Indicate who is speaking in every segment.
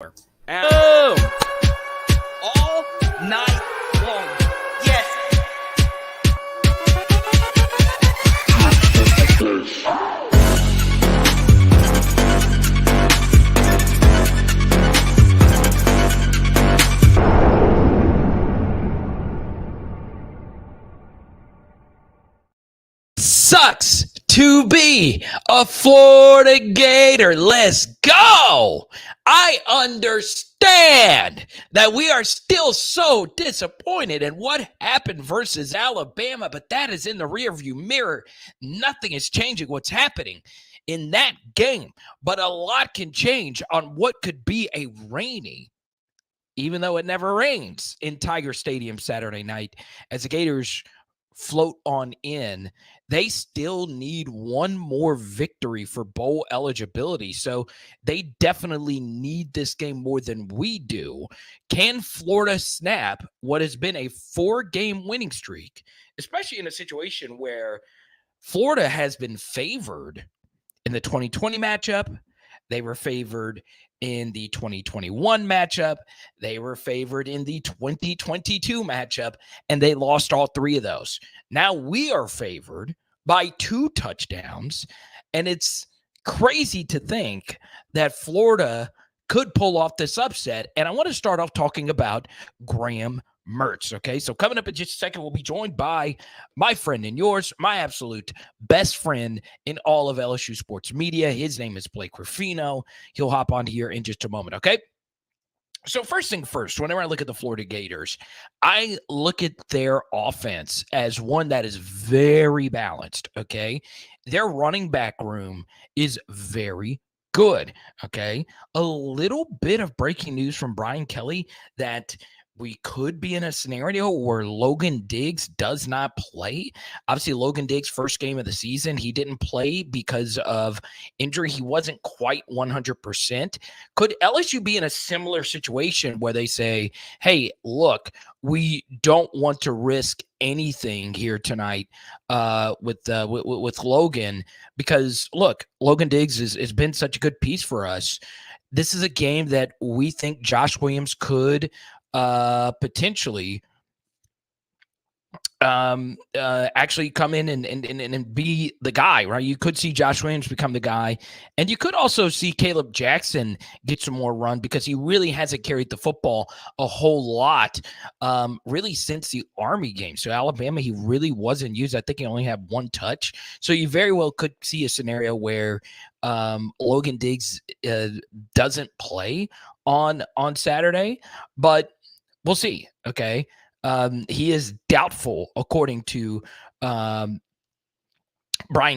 Speaker 1: Boom! All night long. Yes. Sucks to be a Florida Gator. Let's go. I understand that we are still so disappointed in what happened versus Alabama, but that is in the rearview mirror. Nothing is changing what's happening in that game, but a lot can change on what could be a rainy, even though it never rains, in Tiger Stadium Saturday night as the Gators float on in. They still need one more victory for bowl eligibility. So they definitely need this game more than we do. Can Florida snap what has been a 4-game winning streak, especially in a situation where Florida has been favored in the 2020 matchup? They were favored in the 2021 matchup. They were favored in the 2022 matchup, and they lost all 3 of those. Now we are favored by 2 touchdowns, and it's crazy to think that Florida could pull off this upset. And I want to start off talking about Graham Mertz. Okay, so coming up in just a second, we'll be joined by my friend and yours, my absolute best friend in all of LSU sports media. His name is Blake Ruffino. He'll hop on here in just a moment. Okay. So first thing first, whenever I look at the Florida Gators, I look at their offense as one that is very balanced. Okay. Their running back room is very good. Okay. A little bit of breaking news from Brian Kelly that we could be in a scenario where Logan Diggs does not play. Obviously, Logan Diggs' first game of the season, he didn't play because of injury. He wasn't quite 100%. Could LSU be in a similar situation where they say, hey, look, we don't want to risk anything here tonight with Logan because, look, Logan Diggs has been such a good piece for us. This is a game that we think Josh Williams could potentially actually come in and be the guy, right? You could see Josh Williams become the guy, and you could also see Caleb Jackson get some more run because he really hasn't carried the football a whole lot really since the Army game. So Alabama, he really wasn't used. I think he only had 1 touch. So you very well could see a scenario where Logan Diggs doesn't play on Saturday, but we'll see. Okay. He is doubtful, according to Brian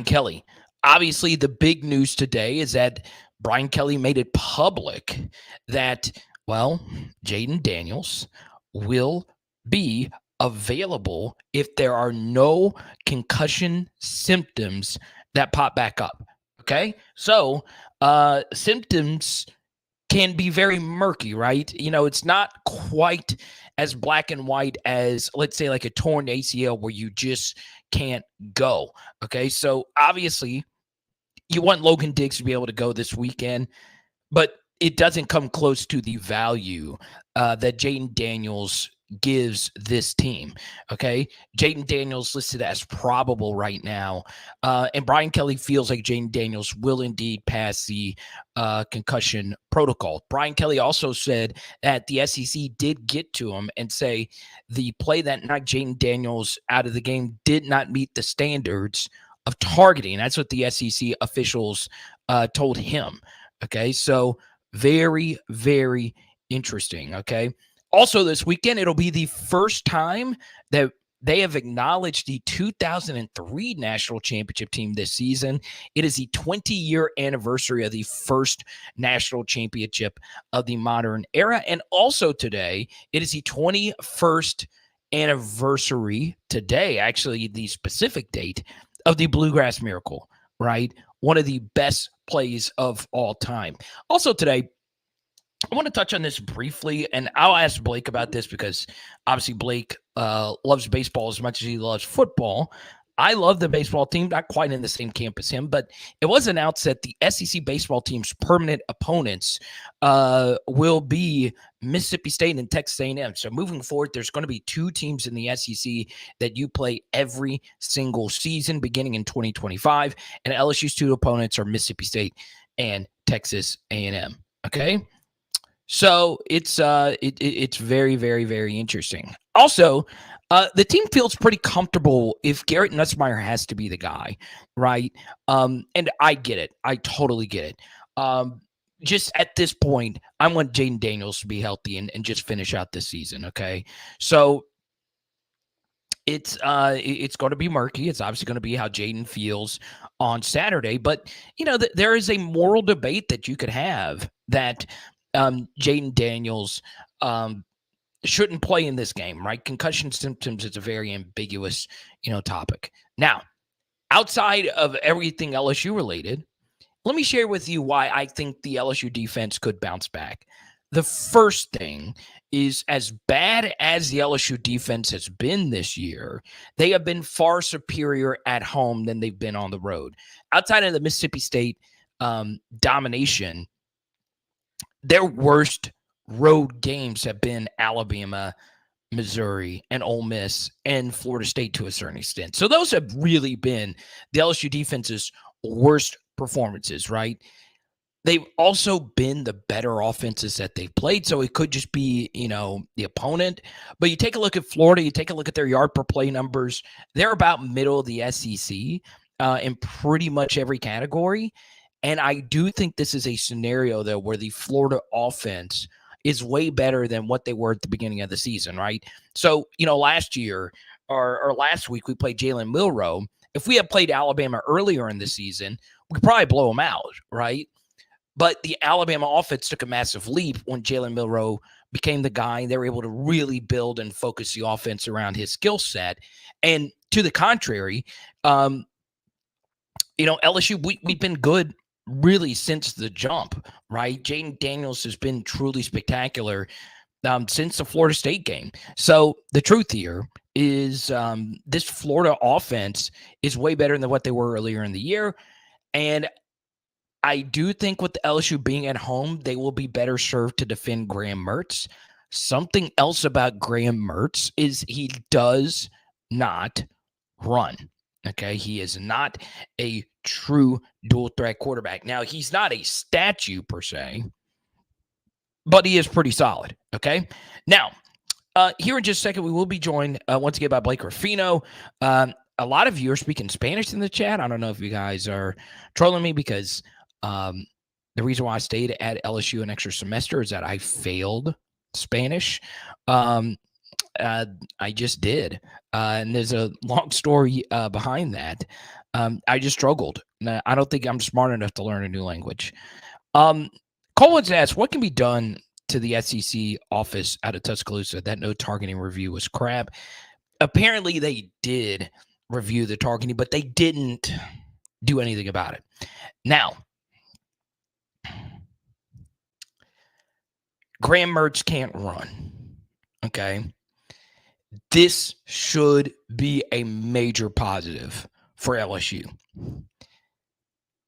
Speaker 1: Kelly. Obviously, the big news today is that Brian Kelly made it public that, well, Jaden Daniels will be available if there are no concussion symptoms that pop back up. Okay? So, symptoms can be very murky, right? You know, it's not quite as black and white as, let's say, like a torn ACL where you just can't go. Okay, so obviously you want Logan Diggs to be able to go this weekend, but it doesn't come close to the value that Jaden Daniels gives this team. Okay, Jaden Daniels listed as probable right now, and Brian Kelly feels like Jaden Daniels will indeed pass the concussion protocol. Brian Kelly also said that the SEC did get to him and say the play that knocked Jaden Daniels out of the game did not meet the standards of targeting. That's what the SEC officials told him. Okay, so very, very interesting. Okay. Also this weekend, it'll be the first time that they have acknowledged the 2003 national championship team this season. It is the 20-year anniversary of the first national championship of the modern era. And also today, it is the 21st anniversary today, actually the specific date of the Bluegrass Miracle, right? One of the best plays of all time. Also today, I want to touch on this briefly, and I'll ask Blake about this because obviously Blake loves baseball as much as he loves football. I love the baseball team, not quite in the same camp as him, but it was announced that the SEC baseball team's permanent opponents will be Mississippi State and Texas A&M. So moving forward, there's going to be 2 teams in the SEC that you play every single season beginning in 2025, and LSU's 2 opponents are Mississippi State and Texas A&M. Okay, so it's very, very, very interesting. Also, the team feels pretty comfortable if Garrett Nussmeier has to be the guy, right? And I get it. I totally get it. Just at this point, I want Jaden Daniels to be healthy and just finish out this season, okay? So it's going to be murky. It's obviously going to be how Jaden feels on Saturday. But, there is a moral debate that you could have that Jaden Daniels shouldn't play in this game, right? Concussion symptoms is a very ambiguous, topic. Now, outside of everything LSU related, let me share with you why I think the LSU defense could bounce back. The first thing is, as bad as the LSU defense has been this year, they have been far superior at home than they've been on the road. Outside of the Mississippi State domination, their worst road games have been Alabama, Missouri, and Ole Miss, and Florida State to a certain extent. So those have really been the LSU defense's worst performances, right? They've also been the better offenses that they've played, so it could just be, the opponent. But you take a look at Florida, you take a look at their yard per play numbers, they're about middle of the SEC in pretty much every category. And I do think this is a scenario, though, where the Florida offense is way better than what they were at the beginning of the season, right? So, last year or last week, we played Jalen Milroe. If we had played Alabama earlier in the season, we could probably blow them out, right? But the Alabama offense took a massive leap when Jalen Milroe became the guy. They were able to really build and focus the offense around his skill set. And to the contrary, LSU, we've been good really since the jump, right? Jaden Daniels has been truly spectacular since the Florida State game. So the truth here is this Florida offense is way better than what they were earlier in the year. And I do think with the LSU being at home, they will be better served to defend Graham Mertz. Something else about Graham Mertz is he does not run. Okay, he is not a true dual threat quarterback. Now, he's not a statue per se, but he is pretty solid. Okay, now here in just a second, we will be joined once again by Blake Ruffino. A lot of you are speaking Spanish in the chat. I don't know if you guys are trolling me because the reason why I stayed at LSU an extra semester is that I failed Spanish. I just did. And there's a long story behind that. I just struggled. I don't think I'm smart enough to learn a new language. Collins asked, what can be done to the SEC office out of Tuscaloosa that no targeting review was crap? Apparently they did review the targeting, but they didn't do anything about it. Now, Graham Mertz can't run. Okay. This should be a major positive for LSU.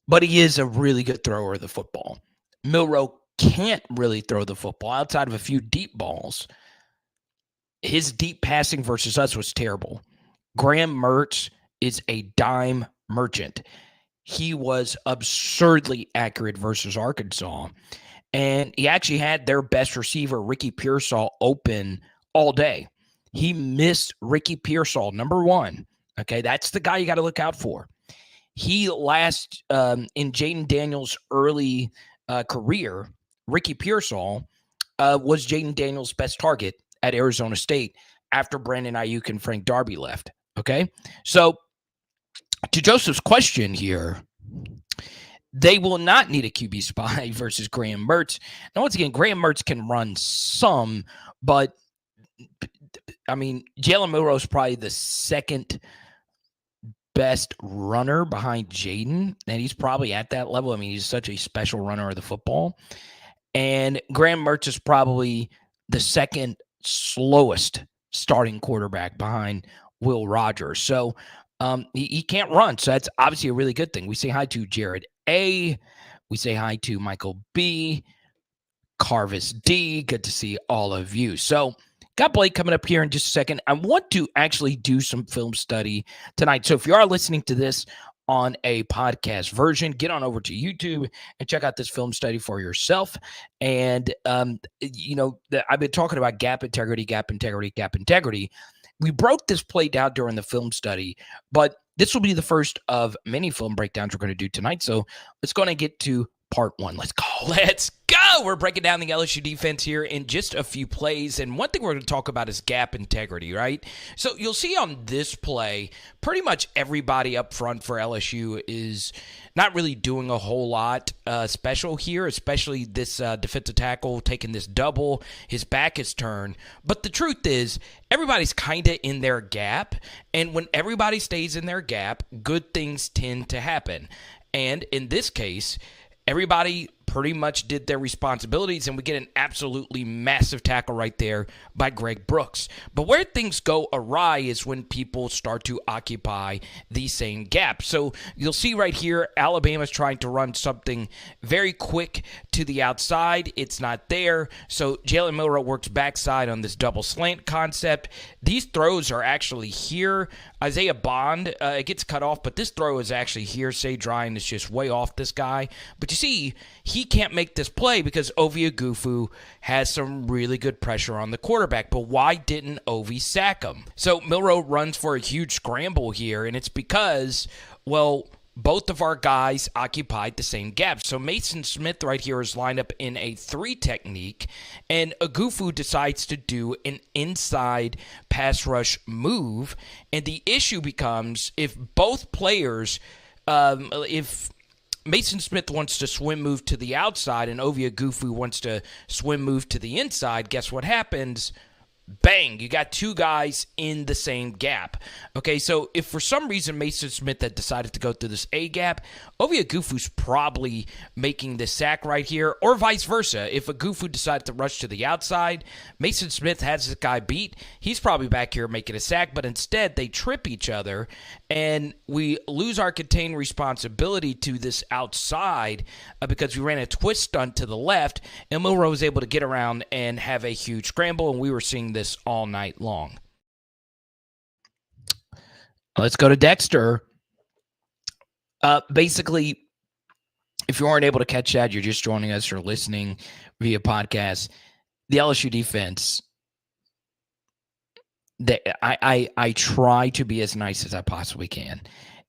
Speaker 1: But he is a really good thrower of the football. Milroe can't really throw the football outside of a few deep balls. His deep passing versus us was terrible. Graham Mertz is a dime merchant. He was absurdly accurate versus Arkansas. And he actually had their best receiver, Ricky Pearsall, open all day. He missed Ricky Pearsall, number one. Okay, that's the guy you got to look out for. He last, in Jaden Daniels' early career, Ricky Pearsall was Jaden Daniels' best target at Arizona State after Brandon Ayuk and Frank Darby left. Okay, so to Joseph's question here, they will not need a QB spy versus Graham Mertz. Now, once again, Graham Mertz can run some, but I mean, Jalen Milroe is probably the second best runner behind Jaden, and he's probably at that level. I mean, he's such a special runner of the football. And Graham Mertz is probably the second slowest starting quarterback behind Will Rogers. So He can't run, so that's obviously a really good thing. We say hi to Jared A. We say hi to Michael B. Carvis D. Good to see all of you. So got Blake coming up here in just a second. I want to actually do some film study tonight. So if you are listening to this on a podcast version, get on over to YouTube and check out this film study for yourself. And, I've been talking about gap integrity, gap integrity, gap integrity. We broke this play down during the film study, but this will be the first of many film breakdowns we're going to do tonight. So let's go and get to part one. Let's go. Let's go. We're breaking down the LSU defense here in just a few plays. And one thing we're going to talk about is gap integrity, right? So you'll see on this play, pretty much everybody up front for LSU is not really doing a whole lot special here, especially this defensive tackle taking this double. His back is turned. But the truth is, everybody's kind of in their gap. And when everybody stays in their gap, good things tend to happen. And in this case, everybody pretty much did their responsibilities, and we get an absolutely massive tackle right there by Greg Brooks. But where things go awry is when people start to occupy the same gap. So you'll see right here, Alabama's trying to run something very quick to the outside. It's not there. So Jalen Milroe works backside on this double slant concept. These throws are actually here. Isaiah Bond, it gets cut off, but this throw is actually here. Say Dryan is just way off this guy. But you see, he can't make this play because Ovi Agufu has some really good pressure on the quarterback. But why didn't Ovi sack him? So Milroe runs for a huge scramble here, and it's because, well, both of our guys occupied the same gap. So Mason Smith right here is lined up in a 3 technique, and Agufu decides to do an inside pass rush move. And the issue becomes if both players, if Mason Smith wants to swim move to the outside and Ovi Agufu wants to swim move to the inside, guess what happens? Bang, you got 2 guys in the same gap. Okay, so if for some reason Mason Smith had decided to go through this A gap, Ovi Agufu's probably making the sack right here, or vice versa. If Agufu decided to rush to the outside, Mason Smith has this guy beat, he's probably back here making a sack, but instead they trip each other, and we lose our contained responsibility to this outside because we ran a twist stunt to the left, and Milroe was able to get around and have a huge scramble, and we were seeing this all night long. Let's go to Dexter. Basically, if you aren't able to catch that, you're just joining us or listening via podcast. The LSU defense, I try to be as nice as I possibly can.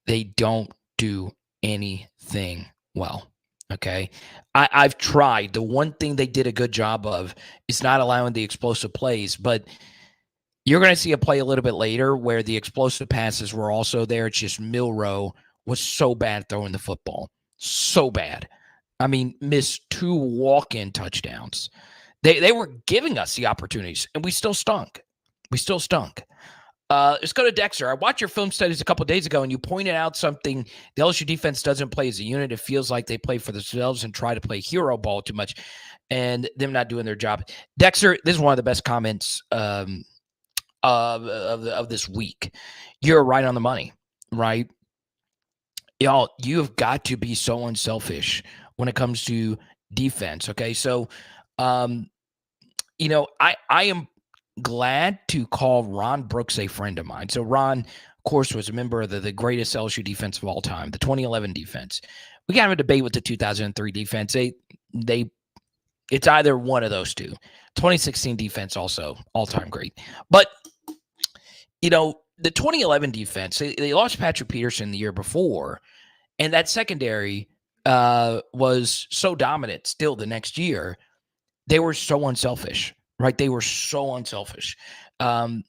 Speaker 1: They don't do anything well. Okay, I've tried. The one thing they did a good job of is not allowing the explosive plays, but you're going to see a play a little bit later where the explosive passes were also there. It's just Milroe was so bad throwing the football. So bad. I mean, missed 2 walk-in touchdowns. They were giving us the opportunities, and we still stunk. Let's go to Dexter. I watched your film studies a couple of days ago, and you pointed out something. The LSU defense doesn't play as a unit. It feels like they play for themselves and try to play hero ball too much, and them not doing their job. Dexter, this is one of the best comments of this week. You're right on the money, right? Y'all, you have got to be so unselfish when it comes to defense, okay? So, I am glad to call Ron Brooks a friend of mine. So Ron, of course, was a member of the greatest LSU defense of all time, the 2011 defense. We got him a debate with the 2003 defense. It's either one of those two. 2016 defense also all-time great. But, the 2011 defense, they lost Patrick Peterson the year before, and that secondary was so dominant still the next year. They were so unselfish. Right, they were so unselfish to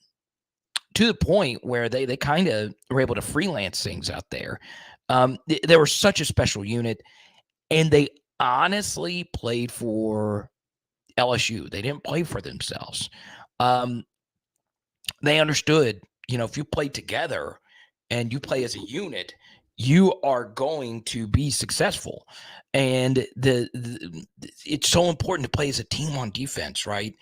Speaker 1: the point where they kind of were able to freelance things out there. They were such a special unit, and they honestly played for LSU. They didn't play for themselves. They understood, if you play together and you play as a unit, you are going to be successful. And it's so important to play as a team on defense, right?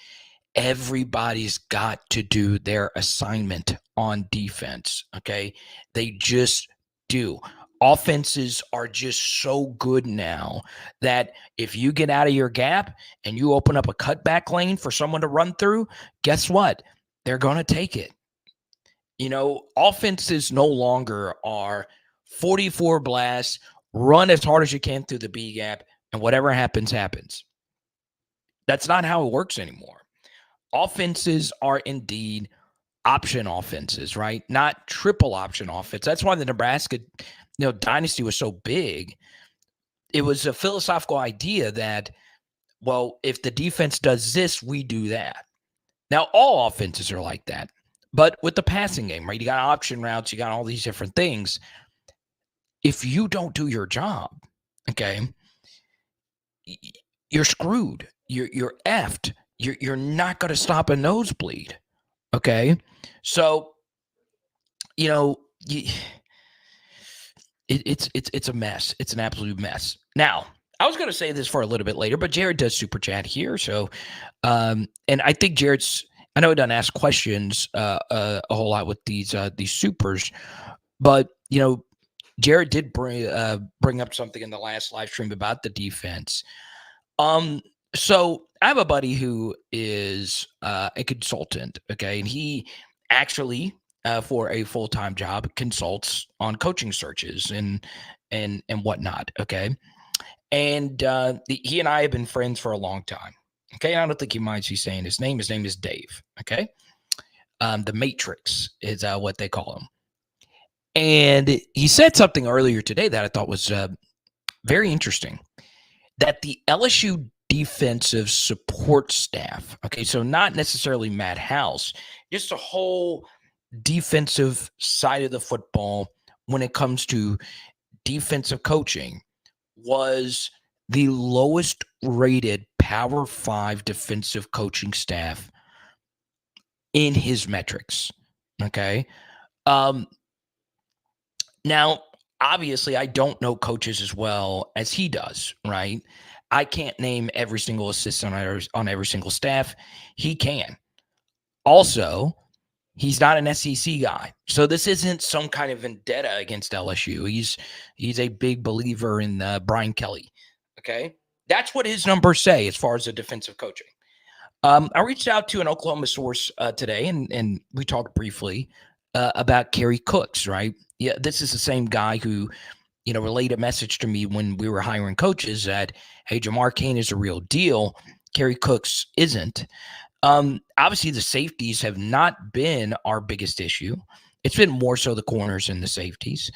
Speaker 1: everybody's got to do their assignment on defense. Okay. They just do. Offenses are just so good now that if you get out of your gap and you open up a cutback lane for someone to run through, guess what? They're going to take it. Offenses no longer are 44 blasts, run as hard as you can through the B gap, and whatever happens, happens. That's not how it works anymore. Offenses are indeed option offenses, right? Not triple option offense. That's why the Nebraska, dynasty was so big. It was a philosophical idea that, well, if the defense does this, we do that. Now, all offenses are like that. But with the passing game, right? You got option routes, you got all these different things. If you don't do your job, okay, you're screwed. You're effed. You're not going to stop a nosebleed. Okay. So, it's a mess. It's an absolute mess. Now, I was going to say this for a little bit later, but Jared does super chat here. So, and I think I know he doesn't ask questions a whole lot with these supers, but Jared did bring up something in the last live stream about the defense. So I have a buddy who is a consultant, okay, and he actually for a full-time job consults on coaching searches and whatnot, okay, and he and I have been friends for a long time. Okay, I don't think he minds me saying his name. His name is Dave. Okay, the Matrix is what they call him. And he said something earlier today that I thought was very interesting. That the LSU defensive support staff, okay, so not necessarily Matt House, just a whole defensive side of the football when it comes to defensive coaching, was the lowest rated Power 5 defensive coaching staff in his metrics. Okay. Now, obviously, I don't know coaches as well as he does, right? I can't name every single assistant on every single staff. He can. Also, he's not an SEC guy. So this isn't some kind of vendetta against LSU. He's a big believer in Brian Kelly. Okay. That's what his numbers say as far as the defensive coaching. I reached out to an Oklahoma source today, and we talked briefly about Kerry Cooks, right? Yeah, this is the same guy who, relayed a message to me when we were hiring coaches that, hey, Jamar Cain is a real deal. Kerry Cooks isn't. Obviously, the safeties have not been our biggest issue. It's been more so the corners and the safeties.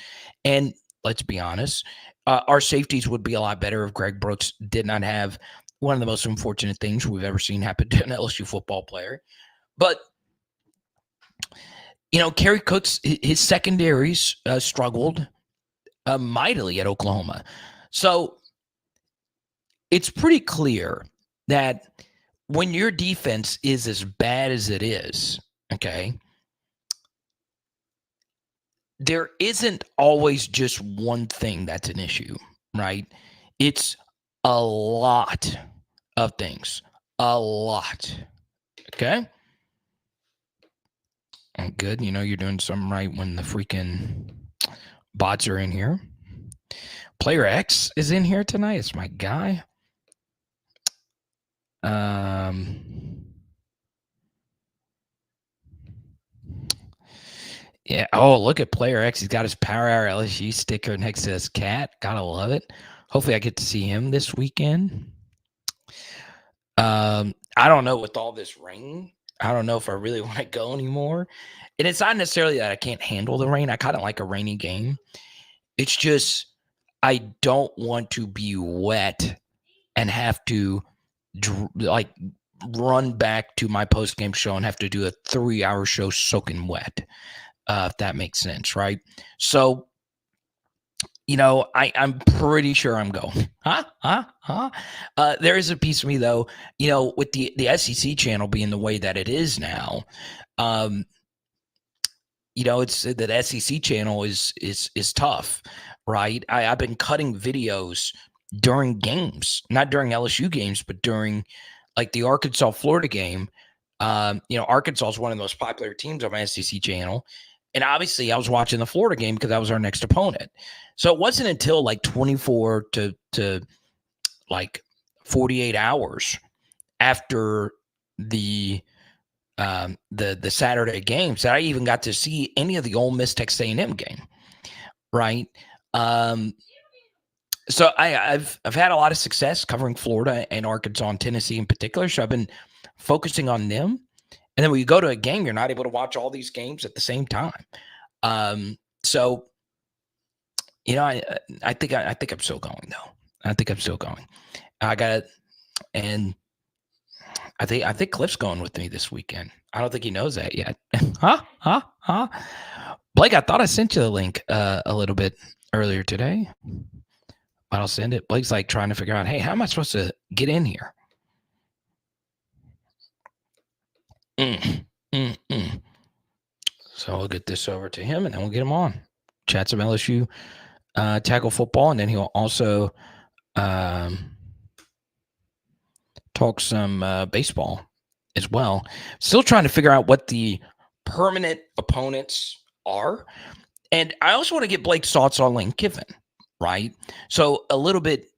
Speaker 1: And let's be honest, our safeties would be a lot better if Greg Brooks did not have one of the most unfortunate things we've ever seen happen to an LSU football player. But, Kerry Cooks, his secondaries struggled mightily at Oklahoma. So it's pretty clear that when your defense is as bad as it is, okay, there isn't always just one thing that's an issue, right? It's a lot of things. A lot. Okay? And good. You're doing something right when the freaking bots are in here. Player X is in here tonight. It's my guy. Yeah. Oh, look at Player X. He's got his Power Hour LSU sticker next to his cat. Gotta love it. Hopefully I get to see him this weekend. I don't know, with all this rain, I don't know if I really want to go anymore. And it's not necessarily that I can't handle the rain. I kind of like a rainy game. It's just I don't want to be wet and have to run back to my post-game show and have to do a 3-hour show soaking wet, if that makes sense, right? So, I'm pretty sure I'm going. There is a piece of me, though, with the SEC channel being the way that it is now, it's the SEC channel is tough, right? I've been cutting videos during games, not during LSU games, but during like the Arkansas Florida game. Arkansas is one of the most popular teams on my SEC channel. And obviously I was watching the Florida game because that was our next opponent. So it wasn't until like 24 to like 48 hours after the Saturday games that I even got to see any of the Ole Miss Texas A&M game, right? So I've had a lot of success covering Florida and Arkansas and Tennessee in particular. So I've been focusing on them. And then when you go to a game, you're not able to watch all these games at the same time. So I think I'm still going though. I think I'm still going. I think Cliff's going with me this weekend. I don't think he knows that yet. Huh? Blake, I thought I sent you the link a little bit earlier today, but I'll send it. Blake's like trying to figure out, hey, how am I supposed to get in here? So I'll get this over to him, and then we'll get him on. Chat some LSU tackle football, and then he'll also talk some baseball as well. Still trying to figure out what the permanent opponents are. And I also want to get Blake's thoughts on Lane Kiffin, right? So a little bit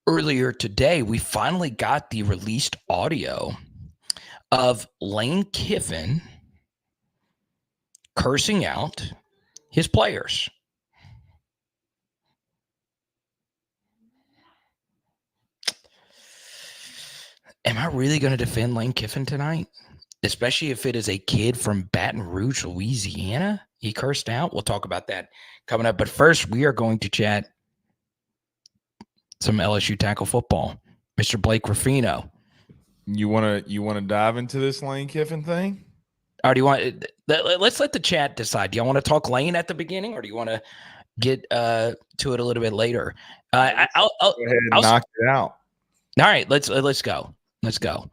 Speaker 1: earlier today, we finally got the released audio of Lane Kiffin cursing out his players. Am I really going to defend Lane Kiffin tonight? Especially if it is a kid from Baton Rouge, Louisiana he cursed out. We'll talk about that coming up. But first, we are going to chat some LSU tackle football. Mr. Blake Ruffino.
Speaker 2: You want to dive into this Lane Kiffin thing?
Speaker 1: Or do you want let's let the chat decide. Do you want to talk Lane at the beginning, or do you want to get to it a little bit later? I'll
Speaker 2: go ahead and knock it out.
Speaker 1: All right, let's go. Let's go.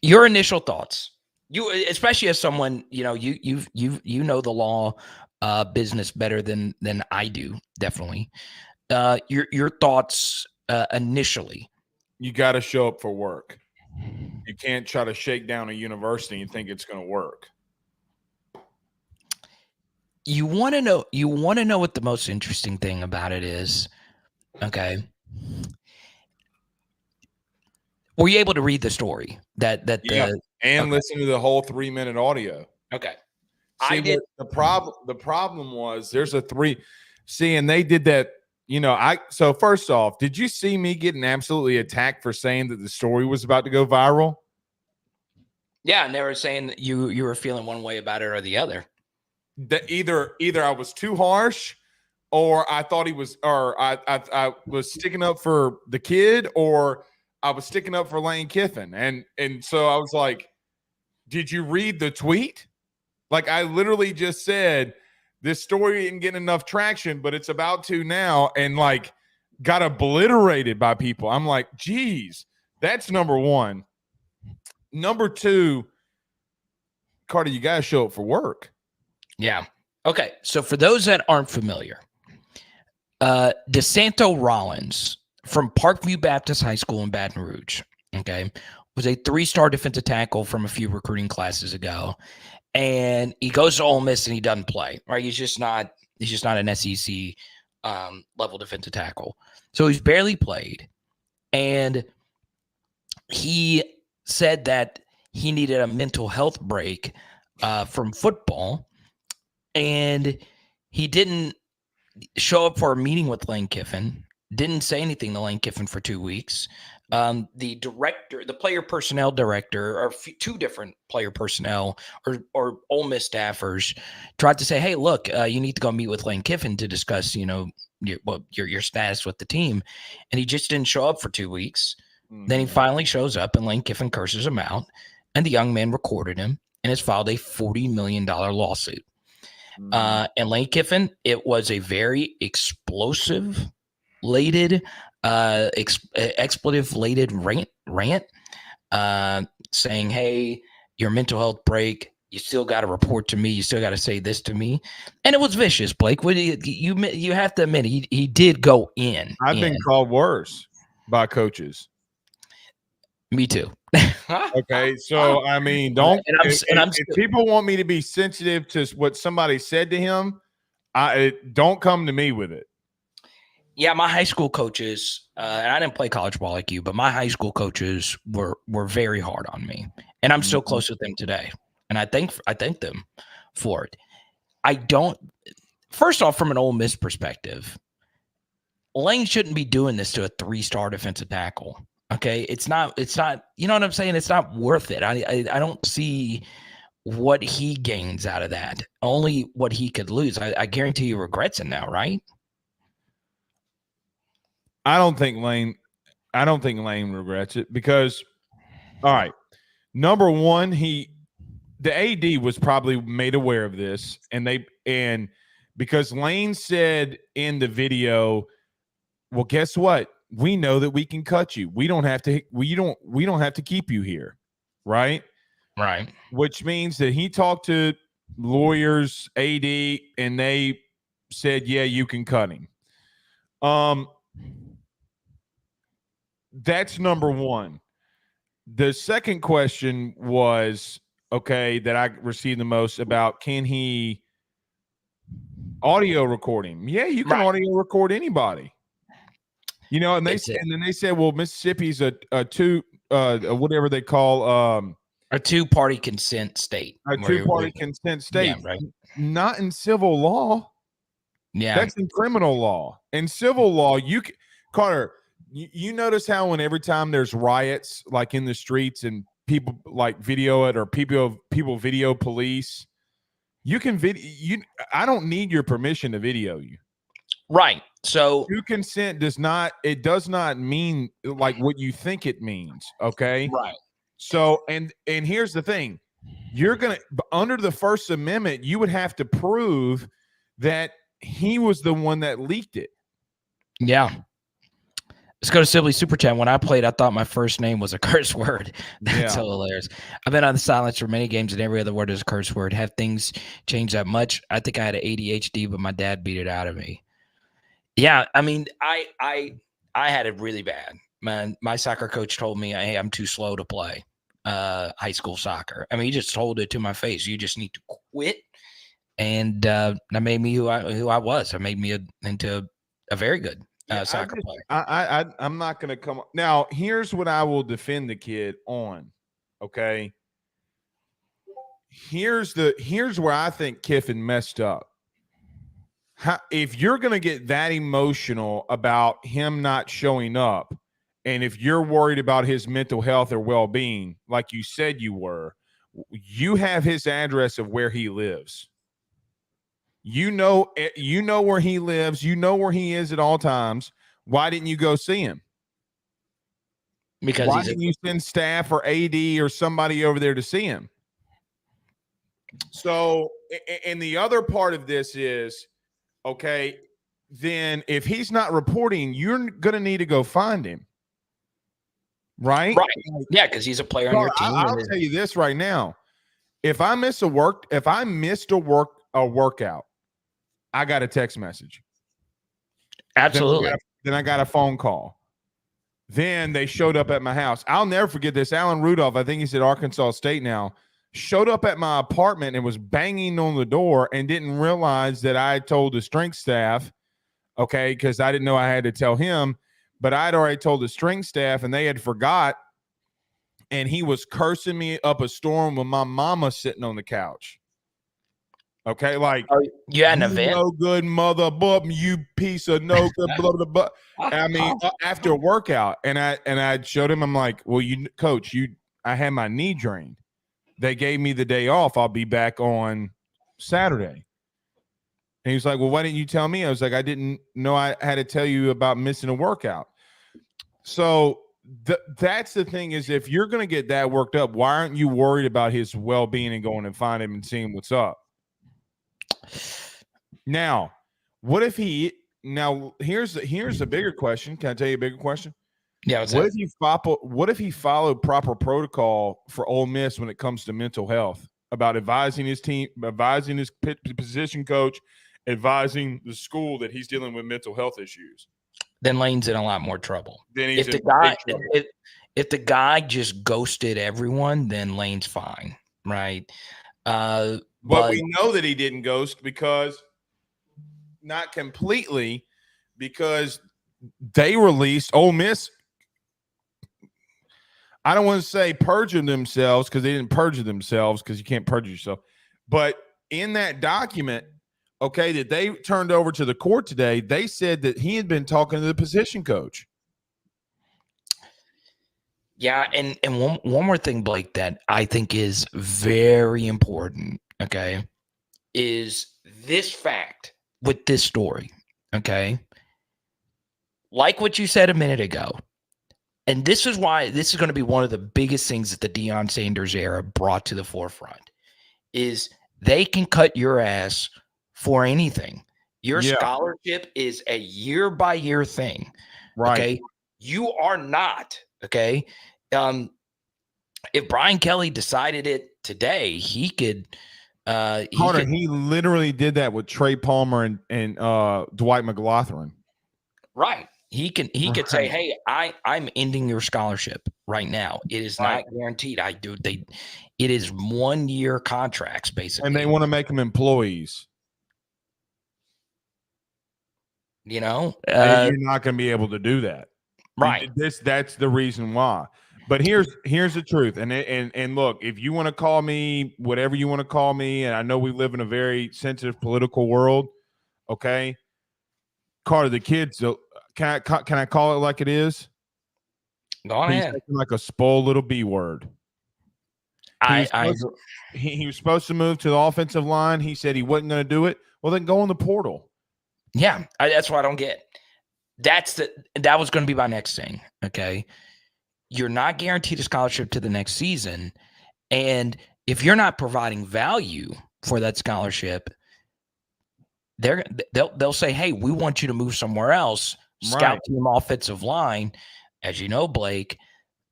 Speaker 1: Your initial thoughts. You, especially as someone, you know the law business better than I do, definitely. Your thoughts initially.
Speaker 2: You got to show up for work. You can't try to shake down a university and think it's going to work.
Speaker 1: You want to know what the most interesting thing about it is. Okay. Were you able to read the story and
Speaker 2: listen to the whole 3-minute audio?
Speaker 1: Okay.
Speaker 2: See, I did. The problem was there's a 3. See, and they did that. So first off, did you see me getting absolutely attacked for saying that the story was about to go viral?
Speaker 1: Yeah, and they were saying that you were feeling one way about it or the other.
Speaker 2: That either I was too harsh, or I thought he was, or I was sticking up for the kid, or I was sticking up for Lane Kiffin. And so I was like, did you read the tweet? Like, I literally just said, this story isn't getting enough traction, but it's about to now, and like got obliterated by people. I'm like, geez, that's number one. Number two, Carter, you got to show up for work.
Speaker 1: Yeah. Okay. So for those that aren't familiar, DeSanto Rollins from Parkview Baptist High School in Baton Rouge, okay, was a 3-star defensive tackle from a few recruiting classes ago. And he goes to Ole Miss and he doesn't play, right? He's just not an SEC level defensive tackle. So he's barely played. And he said that he needed a mental health break from football. And he didn't show up for a meeting with Lane Kiffin, didn't say anything to Lane Kiffin for 2 weeks. The player personnel director, or 2 different player personnel or Ole Miss staffers tried to say, hey, look, you need to go meet with Lane Kiffin to discuss, your status with the team. And he just didn't show up for 2 weeks. Mm-hmm. Then he finally shows up and Lane Kiffin curses him out, and the young man recorded him and has filed a $40 million lawsuit. Mm-hmm. And Lane Kiffin, it was a very explosive-laden expletive-laden rant saying, hey, your mental health break, you still got to report to me, you still got to say this to me. And it was vicious, Blake. You have to admit, he did go in.
Speaker 2: I've been called worse by coaches.
Speaker 1: Me too.
Speaker 2: Okay, so I mean, don't. If
Speaker 1: still,
Speaker 2: people want me to be sensitive to what somebody said to him, don't come to me with it.
Speaker 1: Yeah, my high school coaches, and I didn't play college ball like you, but my high school coaches were very hard on me, and I'm still close with them today, and I thank them for it. I don't. First off, from an Ole Miss perspective, Lane shouldn't be doing this to a 3-star defensive tackle. Okay, it's not. You know what I'm saying? It's not worth it. I don't see what he gains out of that. Only what he could lose. I guarantee he regrets it now, right?
Speaker 2: I don't think Lane regrets it because, all right, number one, the AD was probably made aware of this, and because Lane said in the video, well, guess what? We know that we can cut you. We don't have to keep you here, right?
Speaker 1: Right.
Speaker 2: Which means that he talked to lawyers, AD, and they said, yeah, you can cut him. That's number one. The second question was, okay, that I received the most about, can he audio record him? Yeah, you can audio record anybody. You know, and then they said, well, Mississippi's a whatever they call
Speaker 1: a two-party consent state.
Speaker 2: A two-party consent state.
Speaker 1: Yeah, right.
Speaker 2: Not in civil law.
Speaker 1: Yeah.
Speaker 2: That's in criminal law. In civil law, Carter, you notice how when every time there's riots like in the streets and people like video it or people video police, you can I don't need your permission to video you.
Speaker 1: Right. So
Speaker 2: consent does not mean like what you think it means. Okay.
Speaker 1: Right.
Speaker 2: So and here's the thing. You're gonna under the First Amendment, you would have to prove that he was the one that leaked it.
Speaker 1: Yeah. Let's go to Sibley Super Chat. When I played, I thought my first name was a curse word. That's so hilarious. I've been on the silence for many games, and every other word is a curse word. Have things changed that much? I think I had an ADHD, but my dad beat it out of me. Yeah, I mean, I had it really bad. My soccer coach told me, hey, I'm too slow to play high school soccer. I mean, he just told it to my face. You just need to quit. And that made me who I was. It made me into a very good soccer player.
Speaker 2: I'm not going to come. Now, here's what I will defend the kid on. Okay. Here's where I think Kiffin messed up. If you're going to get that emotional about him not showing up, and if you're worried about his mental health or well-being, like you said you were, you have his address of where he lives. You know where he lives. You know where he is at all times. Why didn't you go see him?
Speaker 1: Because
Speaker 2: why didn't you send staff or AD or somebody over there to see him? So, and the other part of this is, okay, then if he's not reporting, you're going to need to go find him. Right?
Speaker 1: Right. Yeah, because he's a player on your team.
Speaker 2: I'll tell you this right now. If I missed a workout, I got a text message.
Speaker 1: Absolutely.
Speaker 2: Then I got a phone call. Then they showed up at my house. I'll never forget this. Alan Rudolph, I think he's at Arkansas State now, showed up at my apartment and was banging on the door and didn't realize that I had told the strength staff, okay, because I didn't know I had to tell him, but I'd already told the strength staff and they had forgot, and he was cursing me up a storm with my mama sitting on the couch. Okay, like,
Speaker 1: you had an event?
Speaker 2: No good mother, you piece of no good blah, blah, blah. I mean, after a workout, and I showed him, I'm like, well, coach, I had my knee drained. They gave me the day off. I'll be back on Saturday. And he was like, well, why didn't you tell me? I was like, I didn't know I had to tell you about missing a workout. So that's the thing is, if you're going to get that worked up, why aren't you worried about his well-being and going and find him and seeing what's up? Now, here's a bigger question. Can I tell you a bigger question?
Speaker 1: Yeah.
Speaker 2: What if he followed proper protocol for Ole Miss when it comes to mental health, about advising his team, advising his position coach, advising the school that he's dealing with mental health issues?
Speaker 1: Then Lane's in a lot more trouble.
Speaker 2: Then he's
Speaker 1: If the guy just ghosted everyone, then Lane's fine, right?
Speaker 2: But we know that he didn't ghost because not completely, because they released Ole Miss. I don't want to say perjured themselves because they didn't perjure themselves because you can't perjure yourself. But in that document, okay, that they turned over to the court today, they said that he had been talking to the position coach.
Speaker 1: Yeah, and one more thing, Blake, that I think is very important, okay, is this fact with this story, okay? Like what you said a minute ago, and this is why this is going to be one of the biggest things that the Deion Sanders era brought to the forefront, is they can cut your ass for anything. Your scholarship is a year-by-year thing,
Speaker 2: Right.
Speaker 1: okay? You are not, okay? If Brian Kelly decided it today, he could
Speaker 2: he literally did that with Trey Palmer and Dwight McLaughlin.
Speaker 1: Right. He could say, "Hey, I'm ending your scholarship right now. It is not guaranteed. It is 1 year contracts basically.
Speaker 2: And they want to make them employees.
Speaker 1: You know,
Speaker 2: you're not going to be able to do that.
Speaker 1: Right.
Speaker 2: That's the reason why. But here's the truth. And look, if you want to call me whatever you want to call me, and I know we live in a very sensitive political world, okay? Carter, the kids, can I call it like it is?
Speaker 1: Go ahead.
Speaker 2: Like a spoiled little B word. He was supposed to move to the offensive line. He said he wasn't going to do it. Well, then go in the portal.
Speaker 1: Yeah, that's what I don't get. That was going to be my next thing. Okay, you're not guaranteed a scholarship to the next season, and if you're not providing value for that scholarship, they'll say, "Hey, we want you to move somewhere else." Scout team offensive line, as you know, Blake,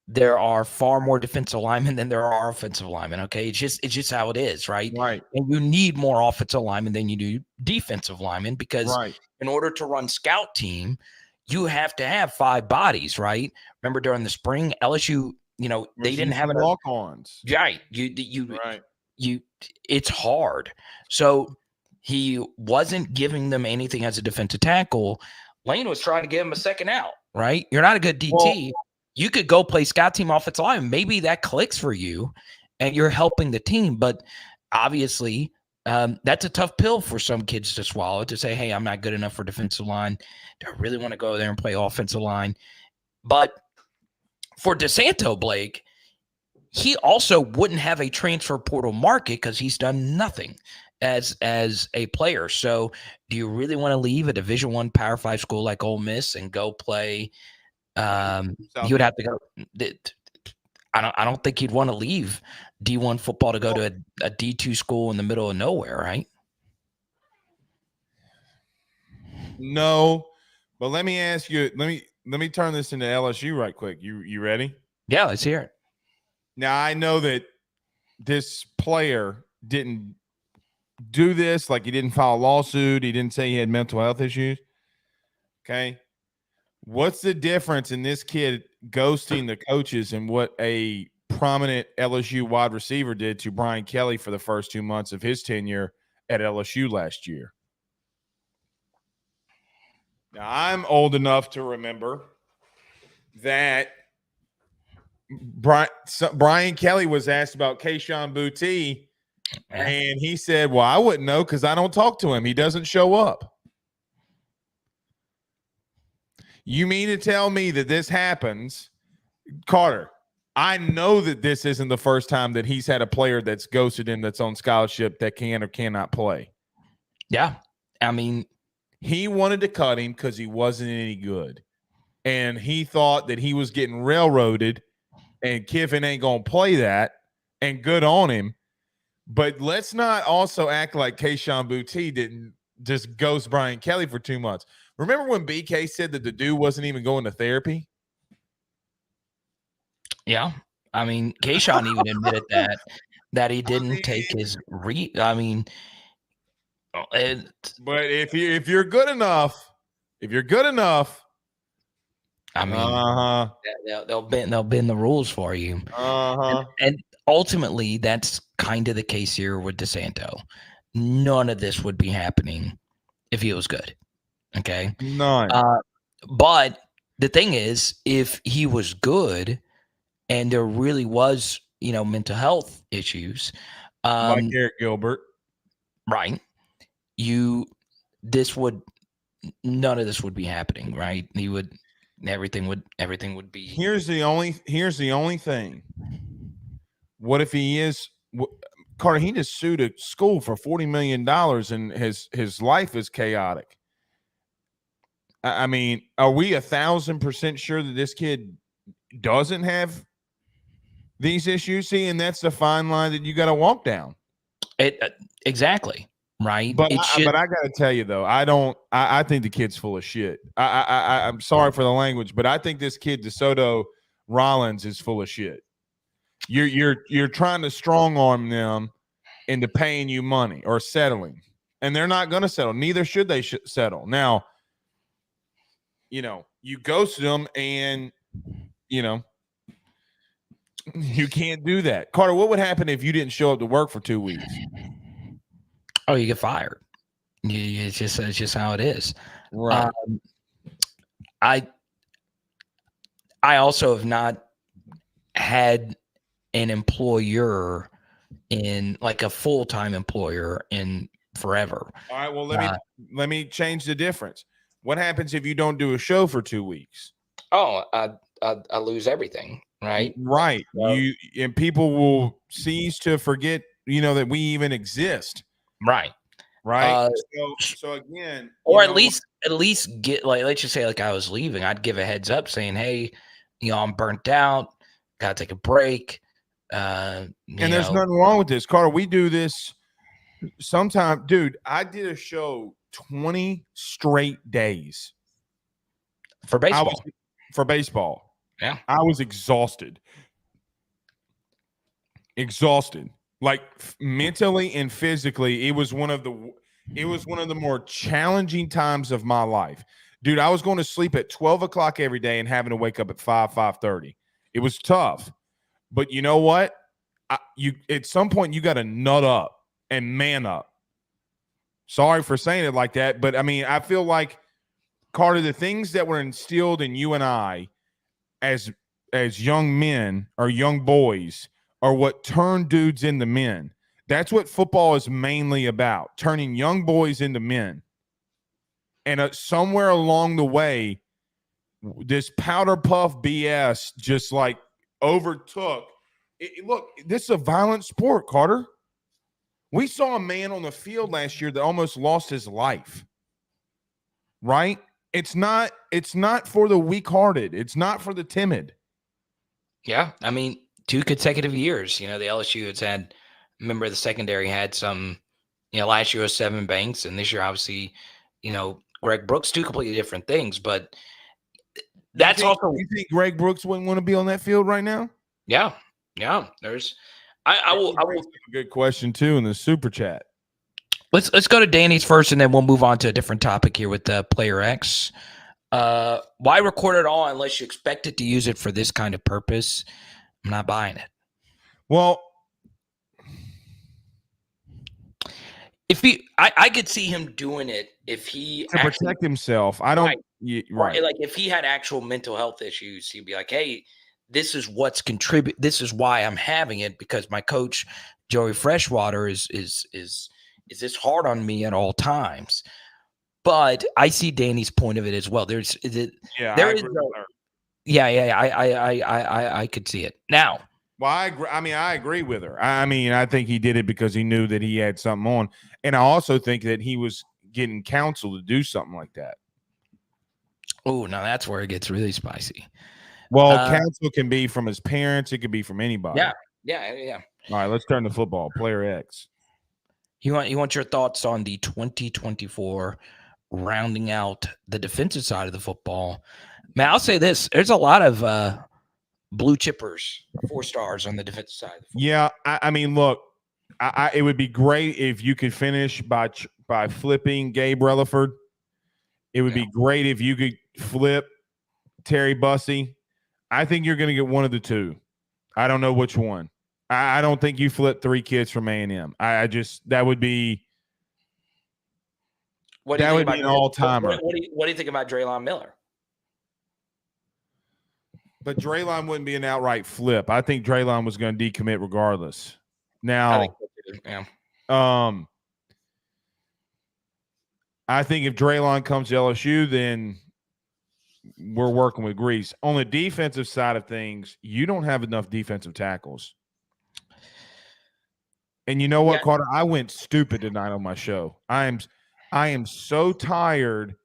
Speaker 1: there are far more defensive linemen than there are offensive linemen. Okay, it's just how it is, right?
Speaker 2: Right.
Speaker 1: And you need more offensive linemen than you do defensive linemen because in order to run scout team, you have to have 5 bodies, right? Remember during the spring, LSU, they didn't have enough
Speaker 2: walk-ons.
Speaker 1: Right. It's hard. So he wasn't giving them anything as a defensive tackle. Lane was trying to give him a second out, right? You're not a good DT. Well, you could go play scout team offensive line. Maybe that clicks for you and you're helping the team. But obviously, that's a tough pill for some kids to swallow, to say, hey, I'm not good enough for defensive line. Do I really want to go there and play offensive line? But for DeSanto, Blake, he also wouldn't have a transfer portal market because he's done nothing as a player. So do you really want to leave a Division I Power 5 school like Ole Miss and go play? He would have to go. I don't think he'd want to leave D1 football to go to a D2 school in the middle of nowhere, right?
Speaker 2: No, but let me ask you. Let me turn this into LSU right quick. You ready?
Speaker 1: Yeah, let's hear it.
Speaker 2: Now I know that this player didn't do this, like he didn't file a lawsuit. He didn't say he had mental health issues. Okay. What's the difference in this kid ghosting the coaches and what a prominent LSU wide receiver did to Brian Kelly for the first 2 months of his tenure at LSU last year? Now, I'm old enough to remember that Brian Kelly was asked about Kayshon Boutte, and he said, well, I wouldn't know because I don't talk to him. He doesn't show up. You mean to tell me that this happens, Carter? I know that this isn't the first time that he's had a player that's ghosted him that's on scholarship that can or cannot play.
Speaker 1: Yeah. I mean,
Speaker 2: he wanted to cut him because he wasn't any good. And he thought that he was getting railroaded and Kiffin ain't going to play that, and good on him. But let's not also act like Kayshon Boutte didn't just ghost Brian Kelly for 2 months. Remember when BK said that the dude wasn't even going to therapy?
Speaker 1: Yeah. I mean, Kayshon even admitted that he didn't take his but
Speaker 2: if you're good enough,
Speaker 1: I mean, they'll bend the rules for you. And ultimately, that's kind of the case here with DeSanto. None of this would be happening if he was good. Okay.
Speaker 2: None.
Speaker 1: But the thing is, if he was good and there really was, mental health issues,
Speaker 2: Like Eric Gilbert.
Speaker 1: right? None of this would be happening, right? Everything would be.
Speaker 2: Here's the only thing. What if he is Carter? He just sued a school for $40 million, and his life is chaotic. I mean, are we 1,000% sure that this kid doesn't have these issues? See, and that's the fine line that you got to walk down.
Speaker 1: Exactly. Right.
Speaker 2: But I got to tell you though, I think the kid's full of shit. I'm sorry for the language, but I think this kid DeSoto Rollins is full of shit. You're trying to strong arm them into paying you money or settling, and they're not going to settle. Neither should they settle. Now, you ghost them, and you can't do that. Carter, what would happen if you didn't show up to work for 2 weeks?
Speaker 1: Oh, you get fired. It's just how it is.
Speaker 2: Right.
Speaker 1: I also have not had an employer in like a full-time employer in forever.
Speaker 2: All right. Well, let me change the difference. What happens if you don't do a show for 2 weeks?
Speaker 1: Oh, I lose everything. Right.
Speaker 2: Right. And people will cease to forget, that we even exist.
Speaker 1: Right.
Speaker 2: So again,
Speaker 1: or at least get, like, let's just say, like, I was leaving, I'd give a heads up saying, hey, I'm burnt out, gotta take a break. And
Speaker 2: there's nothing wrong with this, Carter. We do this sometime, dude. I did a show 20 straight days
Speaker 1: for
Speaker 2: baseball.
Speaker 1: Yeah,
Speaker 2: I was exhausted, like mentally and physically. It was one of the more challenging times of my life, dude. I was going to sleep at 12 o'clock every day and having to wake up at 5:30. It was tough, but you know what? At some point you got to nut up and man up. Sorry for saying it like that, but I mean, I feel like, Carter, the things that were instilled in you and I as young men or young boys are what turned dudes into men. That's what football is mainly about, turning young boys into men. And somewhere along the way, this powder puff BS just like overtook. Look, this is a violent sport, Carter. We saw a man on the field last year that almost lost his life. Right? It's not for the weak-hearted. It's not for the timid.
Speaker 1: Yeah. I mean, 2 consecutive years, the LSU has had, remember the secondary had some, last year was Seven Banks, and this year, obviously, Greg Brooks, 2 completely different things, but that's also.
Speaker 2: You think Greg Brooks wouldn't want to be on that field right now?
Speaker 1: Yeah. Yeah. There's, I will.
Speaker 2: A good question too in the super chat.
Speaker 1: Let's go to Danny's first, and then we'll move on to a different topic here with Player X. Why record it all unless you expected to use it for this kind of purpose? I'm not buying it.
Speaker 2: Well,
Speaker 1: if I could see him doing it if he
Speaker 2: to protect himself. I don't. Right.
Speaker 1: Like if he had actual mental health issues, he'd be like, hey, this is what's contribute. This is why I'm having it, because my coach Joey Freshwater is this hard on me at all times. But I see Danny's point of it as well. I could see it now.
Speaker 2: Well, I agree. I mean, I agree with her. I mean, I think he did it because he knew that he had something on, and I also think that he was getting counsel to do something like that.
Speaker 1: Oh, now that's where it gets really spicy.
Speaker 2: Well, counsel can be from his parents. It could be from anybody.
Speaker 1: Yeah.
Speaker 2: All right, let's turn to football. Player X.
Speaker 1: You want your thoughts on the 2024 rounding out the defensive side of the football? Man, I'll say this: there's a lot of blue chippers, 4 stars on the defensive side of the football.
Speaker 2: Yeah, I mean, look, it would be great if you could finish by flipping Gabe Relaford. It would be great if you could flip Terry Bussey. I think you're going to get one of the two. I don't know which one. I don't think you flip 3 kids from A&M. I just that would be an all-timer.
Speaker 1: What do you think about Draylon Miller?
Speaker 2: But Draylon wouldn't be an outright flip. I think Draylon was going to decommit regardless. Now, I think if Draylon comes to LSU, then we're working with grease. On the defensive side of things, you don't have enough defensive tackles. And you know what, Carter? I went stupid tonight on my show. I am so tired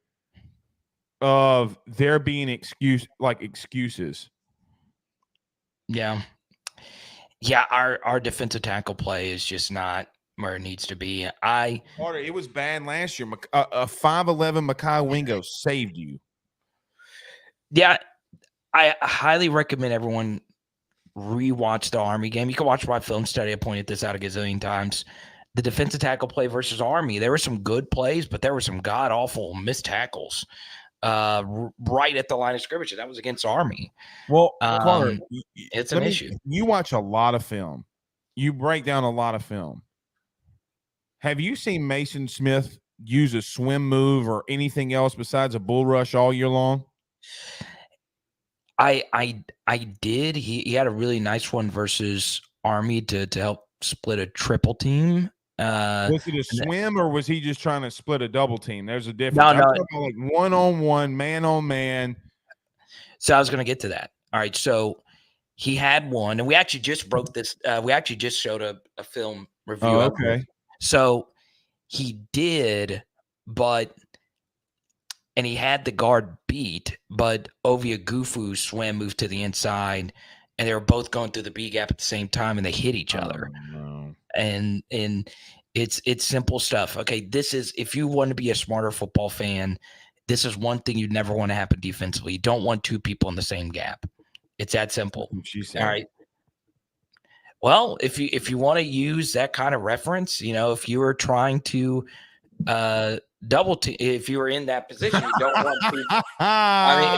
Speaker 2: of there being excuses.
Speaker 1: Yeah. Our defensive tackle play is just not where it needs to be.
Speaker 2: Carter, it was bad last year. A 5'11" Mekhi Wingo saved you.
Speaker 1: Yeah, I highly recommend everyone rewatch the Army game. You can watch my film study. I pointed this out a gazillion times. The defensive tackle play versus Army, there were some good plays, but there were some god-awful missed tackles right at the line of scrimmage. That was against Army.
Speaker 2: Well, Carter,
Speaker 1: it's an issue.
Speaker 2: You watch a lot of film. You break down a lot of film. Have you seen Mason Smith use a swim move or anything else besides a bull rush all year long?
Speaker 1: I did. He had a really nice one versus Army to help split a triple team.
Speaker 2: Was it a swim or was he just trying to split a double team? There's a difference.
Speaker 1: No.
Speaker 2: I'm talking about like one-on-one, man-on-man.
Speaker 1: So I was going to get to that. All right. So he had one, and we actually just broke this. We actually just showed a film review.
Speaker 2: Oh, okay.
Speaker 1: So he did, and he had the guard beat, but Ovia Gufu's swim moved to the inside, and they were both going through the B gap at the same time, and they hit each other.
Speaker 2: No.
Speaker 1: And it's simple stuff. Okay, this is, if you want to be a smarter football fan, this is one thing you'd never want to happen defensively. You don't want 2 people in the same gap. It's that simple. All right. Well, if you want to use that kind of reference, if you were trying to double team, if you were in that position, you don't want to. I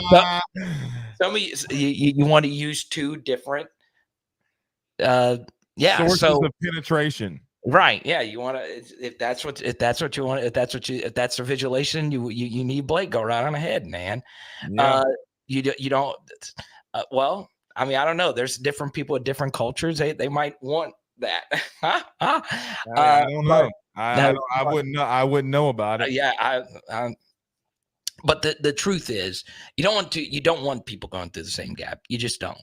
Speaker 1: mean, some of you want to use 2 different.
Speaker 2: Sources of penetration.
Speaker 1: Right. Yeah. You want to, if that's what you want, if that's the visualization, you need Blake, go right on ahead, man.
Speaker 2: Yeah.
Speaker 1: You don't, well, I mean, I don't know. There's different people with different cultures. They might want that.
Speaker 2: I don't know. I wouldn't know. I wouldn't know about it.
Speaker 1: Yeah. But the truth is, you don't want people going through the same gap. You just don't.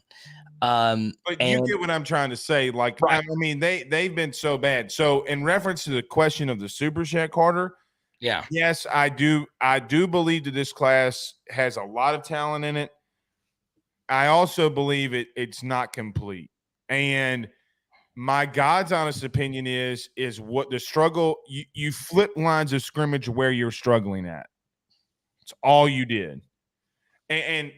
Speaker 2: But you get what I'm trying to say. Like, right. I mean, they've been so bad. So in reference to the question of the Super Chat, Carter,
Speaker 1: yeah,
Speaker 2: yes, I do believe that this class has a lot of talent in it. I also believe it's not complete. And my God's honest opinion is what the struggle, you flip lines of scrimmage where you're struggling at. It's all you did. And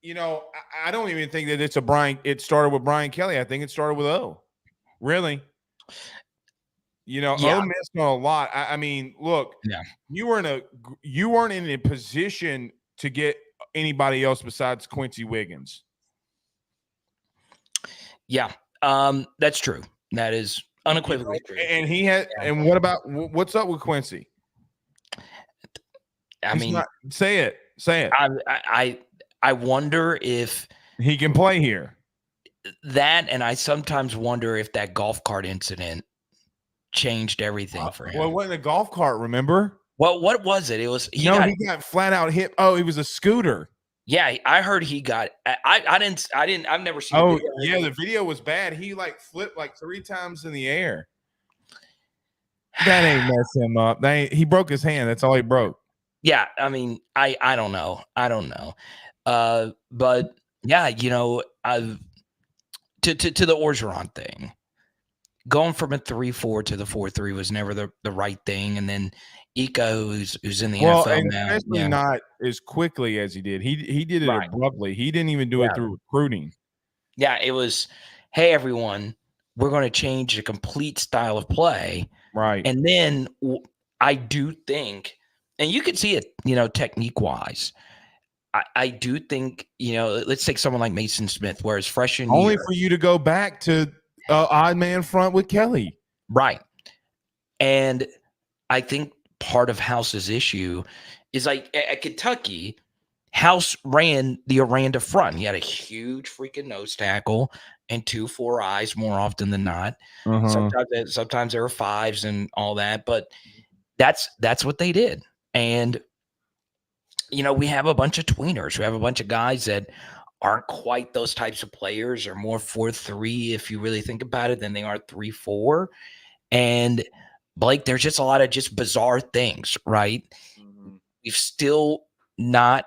Speaker 2: I don't even think that it started with Brian Kelly. I think it started with O. Really? O missed on a lot. I mean, look, you weren't in a position to get anybody else besides Quincy Wiggins.
Speaker 1: Yeah, that's true. That is unequivocally true.
Speaker 2: And he had. Yeah. And what's up with Quincy? Say it.
Speaker 1: I wonder if
Speaker 2: he can play here.
Speaker 1: That, and I sometimes wonder if that golf cart incident changed everything for him.
Speaker 2: Well, it wasn't a golf cart, remember?
Speaker 1: Well, what was it? It was
Speaker 2: he got flat out hit. Oh, it was a scooter.
Speaker 1: Yeah, I heard he got. I didn't. I've never seen.
Speaker 2: Oh, the video was bad. He flipped 3 times in the air. That ain't mess him up. He broke his hand. That's all he broke.
Speaker 1: Yeah, I mean, I don't know. But yeah, I've to the Orgeron thing. Going from a 3-4 to the 4-3 was never the right thing, and then Ika, who's in the NFL now,
Speaker 2: especially not as quickly as he did. He did it abruptly. He didn't even do it through recruiting.
Speaker 1: Yeah, it was, hey everyone, we're going to change the complete style of play,
Speaker 2: right?
Speaker 1: And then I do think, and you can see it, technique wise, I do think, let's take someone like Mason Smith, where his freshman
Speaker 2: Only
Speaker 1: year,
Speaker 2: for you to go back to odd man front with Kelly.
Speaker 1: right? And I think part of House's issue is like at Kentucky, House ran the Aranda front. He had a huge freaking nose tackle and 2 4 eyes more often than not. Sometimes there were fives and all that, but that's what they did. And we have a bunch of tweeners. We have a bunch of guys that aren't quite those types of players, or more 4-3 if you really think about it, than they are 3-4. And Blake, there's just a lot of just bizarre things, right? Mm-hmm. We've still not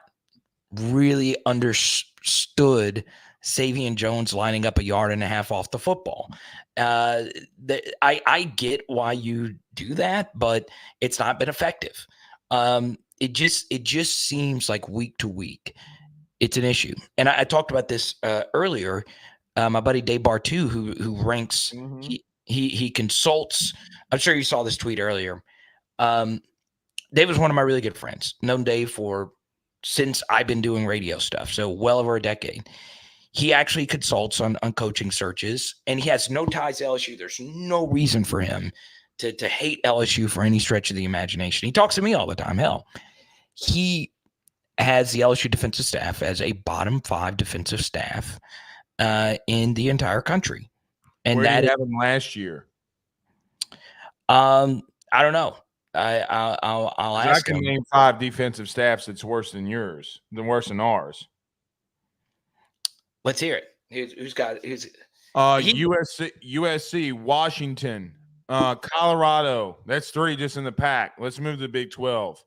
Speaker 1: really understood Savion Jones lining up 1.5 yards off the football. I get why you do that, but it's not been effective. It just seems like week to week it's an issue. And I talked about this earlier. My buddy Dave Bartu, who ranks, mm-hmm. he consults. I'm sure you saw this tweet earlier. Dave was one of my really good friends. Known Dave since I've been doing radio stuff, so well over a decade. He actually consults on coaching searches, and he has no ties to LSU. There's no reason for him to hate LSU for any stretch of the imagination. He talks to me all the time. Hell, he has the LSU defensive staff as a bottom 5 defensive staff in the entire country. And
Speaker 2: where did you have him last year?
Speaker 1: I don't know. I'll ask.
Speaker 2: I can name 5 defensive staffs that's worse than ours.
Speaker 1: Let's hear it. Who's
Speaker 2: USC, Washington, Colorado. That's 3 just in the pack. Let's move to the Big 12.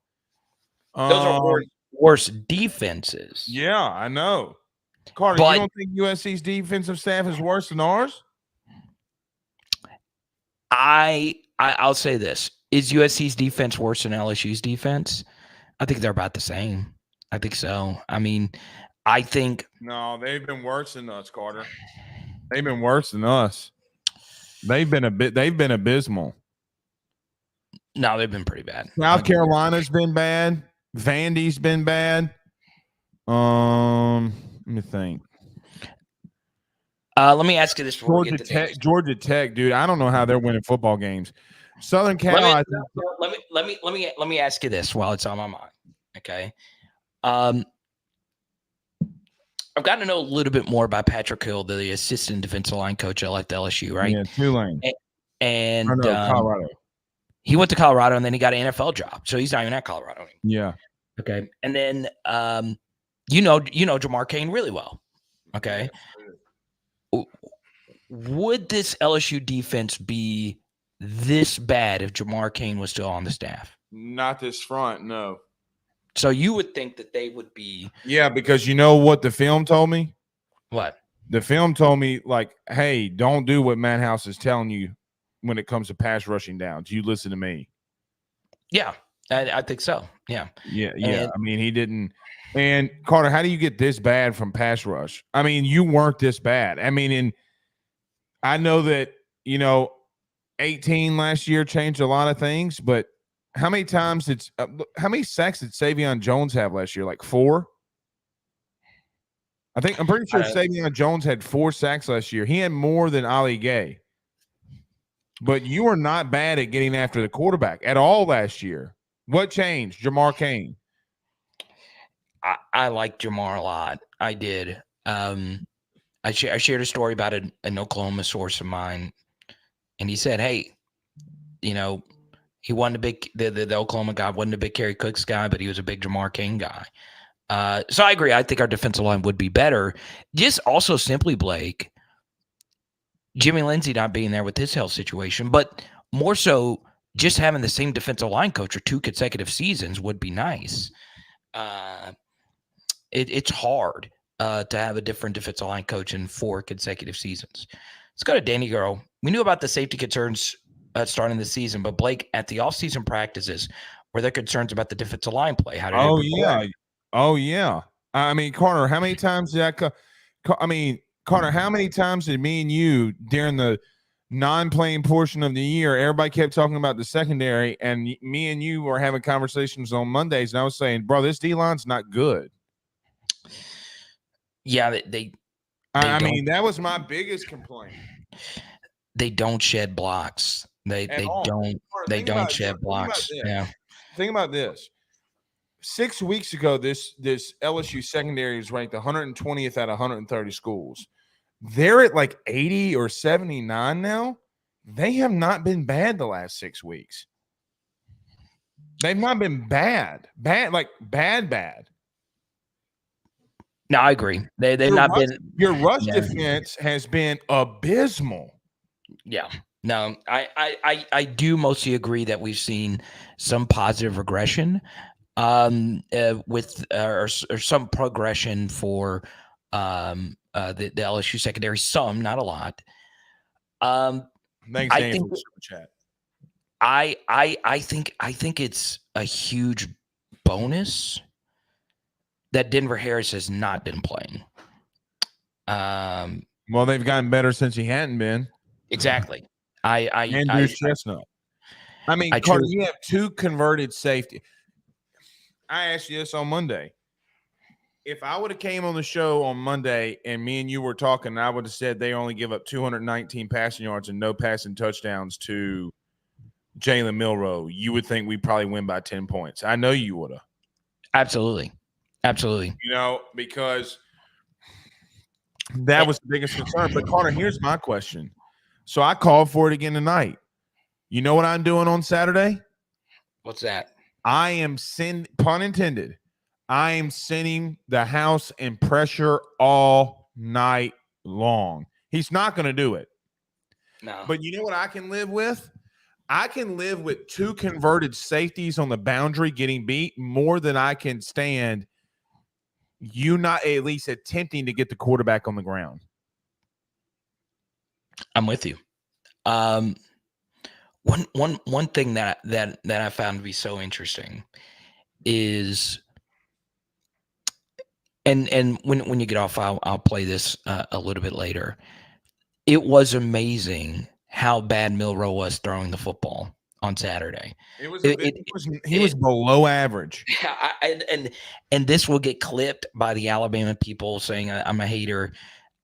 Speaker 1: Those are worse defenses.
Speaker 2: Yeah, I know. Carter, you don't think USC's defensive staff is worse than ours?
Speaker 1: I'll say this. Is USC's defense worse than LSU's defense? I think they're about the same. I think so. I mean, I think –
Speaker 2: no, they've been worse than us, Carter. They've been worse than us. They've been abysmal.
Speaker 1: No, they've been pretty bad.
Speaker 2: South Carolina's been bad. Vandy's been bad. Let me think.
Speaker 1: Let me ask you this before we get to
Speaker 2: Georgia Tech, dude. I don't know how they're winning football games. Southern Cal.
Speaker 1: Let me ask you this while it's on my mind. Okay. I've gotten to know a little bit more about Patrick Hill, the assistant defensive line coach at LSU, right?
Speaker 2: Yeah, Tulane.
Speaker 1: And
Speaker 2: Colorado.
Speaker 1: He went to Colorado and then he got an NFL job. So he's not even at Colorado anymore.
Speaker 2: Yeah.
Speaker 1: Okay. And then you know Jamar Cain really well. Okay. Yeah. Would this LSU defense be this bad if Jamar Cain was still on the staff?
Speaker 2: Not this front, no.
Speaker 1: So you would think that they would be.
Speaker 2: Yeah, because you know what the film told me?
Speaker 1: What?
Speaker 2: The film told me, like, hey, don't do what Matt House is telling you when it comes to pass rushing downs. You listen to me.
Speaker 1: Yeah, I think so. Yeah.
Speaker 2: Yeah. I mean, he didn't. And Carter, how do you get this bad from pass rush? I mean, you weren't this bad. I mean, I know that, 18 last year changed a lot of things, but how many sacks did Savion Jones have last year? Like 4? I'm pretty sure Savion Jones had 4 sacks last year. He had more than Ali Gay. But you were not bad at getting after the quarterback at all last year. What changed? Jamar Cain.
Speaker 1: I like Jamar a lot. I did. I shared a story about an Oklahoma source of mine, and he said, "Hey, he wasn't a big the Oklahoma guy wasn't a big Kerry Cooks guy, but he was a big Jamar Cain guy." So I agree. I think our defensive line would be better. Just also simply, Blake, Jimmy Lindsey not being there with his health situation, but more so just having the same defensive line coach for 2 consecutive seasons would be nice. It's hard to have a different defensive line coach in 4 consecutive seasons. Let's go to Danny Girl. We knew about the safety concerns starting the season, but Blake, at the offseason practices, were there concerns about the defensive line play? How did
Speaker 2: Oh yeah. I mean, Carter, how many times did Carter, how many times did me and you during the non-playing portion of the year, everybody kept talking about the secondary, and me and you were having conversations on Mondays, and I was saying, bro, this D-line's not good.
Speaker 1: Yeah,
Speaker 2: I mean, that was my biggest complaint.
Speaker 1: They don't shed blocks. They don't shed blocks. Yeah.
Speaker 2: Think about this. 6 weeks ago, this LSU secondary was ranked 120th out of 130 schools. They're at like 80 or 79 now. They have not been bad the last 6 weeks. They've not been bad. Bad.
Speaker 1: No, I agree. They've not been.
Speaker 2: Your rush defense has been abysmal.
Speaker 1: Yeah. No, I do mostly agree that we've seen some positive regression, with or some progression for the LSU secondary. Some, not a lot.
Speaker 2: Thanks, Daniel, for the chat.
Speaker 1: I think it's a huge bonus that Denver Harris has not been playing.
Speaker 2: Well, they've gotten better since he hadn't been.
Speaker 1: Exactly.
Speaker 2: Andrew Chestnut. I mean, Carter, you have two converted safety. I asked you this on Monday. If I would have came on the show on Monday and me and you were talking, I would have said they only give up 219 passing yards and no passing touchdowns to Jalen Milroe. You would think we probably win by 10 points. I know you would have.
Speaker 1: Absolutely.
Speaker 2: You know, because that was the biggest concern. But Carter, here's my question. So I called for it again tonight. You know what I'm doing on Saturday?
Speaker 1: What's that?
Speaker 2: I am pun intended. I am sending the house in pressure all night long. He's not going to do it.
Speaker 1: No.
Speaker 2: But you know what I can live with? I can live with two converted safeties on the boundary getting beat more than I can stand you not at least attempting to get the quarterback on the ground.
Speaker 1: I'm with you. One thing that I found to be so interesting is, and when you get off, I'll play this a little bit later. It was amazing how bad Milroe was throwing the football on Saturday.
Speaker 2: He was below average.
Speaker 1: And this will get clipped by the Alabama people saying I'm a hater.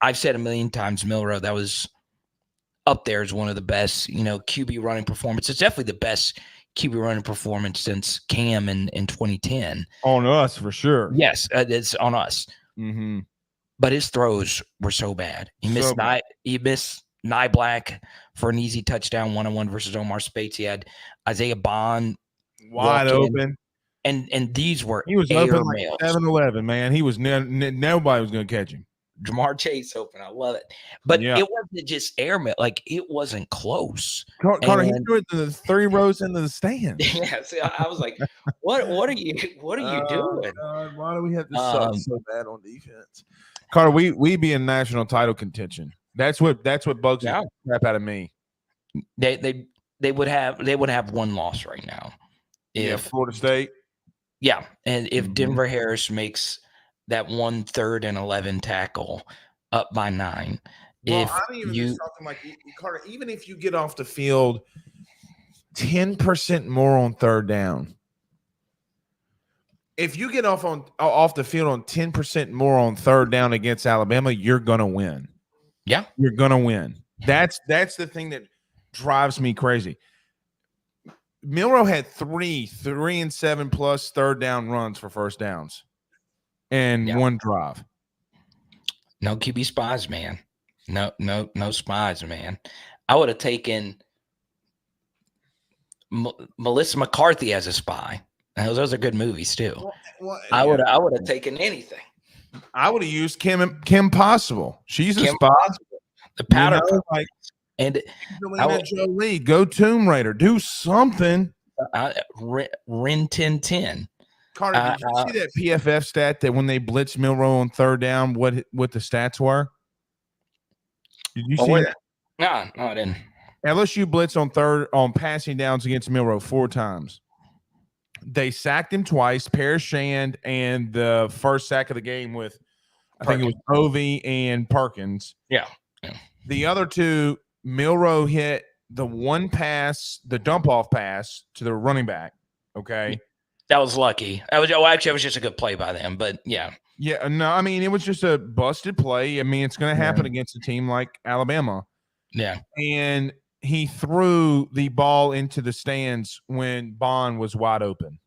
Speaker 1: I've said a million times, Milroe, that was up there as one of the best, QB running performance. It's definitely the best QB running performance since Cam in 2010.
Speaker 2: On us, for sure.
Speaker 1: Yes, it's on us.
Speaker 2: Mm-hmm.
Speaker 1: But his throws were so bad. He missed Nye Black for an easy touchdown 1-on-1 versus Omar Spates. He had Isaiah Bond
Speaker 2: wide open.
Speaker 1: And these were
Speaker 2: he was open like 7-11, man. He was nobody was going to catch him.
Speaker 1: Jamar Chase open. I love it. But it wasn't just airmail. Like, it wasn't close.
Speaker 2: Carter, he threw it to the 3 rows into the stand.
Speaker 1: Yeah. So I was like, what are you doing?
Speaker 2: God, why do we have to suck so bad on defense? Carter, we be in national title contention. That's what bugs the crap out of me.
Speaker 1: They would have one loss right now. If
Speaker 2: Florida State.
Speaker 1: Yeah. And if Denver Harris makes that 1 3rd and 11 tackle up by 9.
Speaker 2: Well, I'm even just talking like, Carter, even if you get off the field 10% more on 3rd down, if you get off the field on 10% more on 3rd down against Alabama, you're gonna win.
Speaker 1: Yeah,
Speaker 2: you're gonna win. That's the thing that drives me crazy. Milroe had 3 and 7 plus 3rd down runs for first downs. And one drive.
Speaker 1: No QB spies, man. No spies, man. I would have taken Melissa McCarthy as a spy. Those are good movies too. I would have taken anything.
Speaker 2: I would have used Kim Possible. She's a spy.
Speaker 1: The powder, and
Speaker 2: Jolie, go Tomb Raider, do something.
Speaker 1: Rin 10.
Speaker 2: Carter, did you see that PFF stat that when they blitzed Milroe on 3rd down, what the stats were? Did you see that?
Speaker 1: No, I didn't.
Speaker 2: LSU blitzed on passing downs against Milroe 4 times. They sacked him twice, Parrish Shand, and the first sack of the game with, I think it was Ovey and Perkins.
Speaker 1: Yeah.
Speaker 2: The other 2, Milroe hit the one pass, the dump off pass to the running back. Okay.
Speaker 1: That was lucky. Actually, it was just a good play by them. But yeah.
Speaker 2: Yeah, no, I mean, it was just a busted play. I mean, it's going to happen against a team like Alabama.
Speaker 1: Yeah.
Speaker 2: And he threw the ball into the stands when Bond was wide open.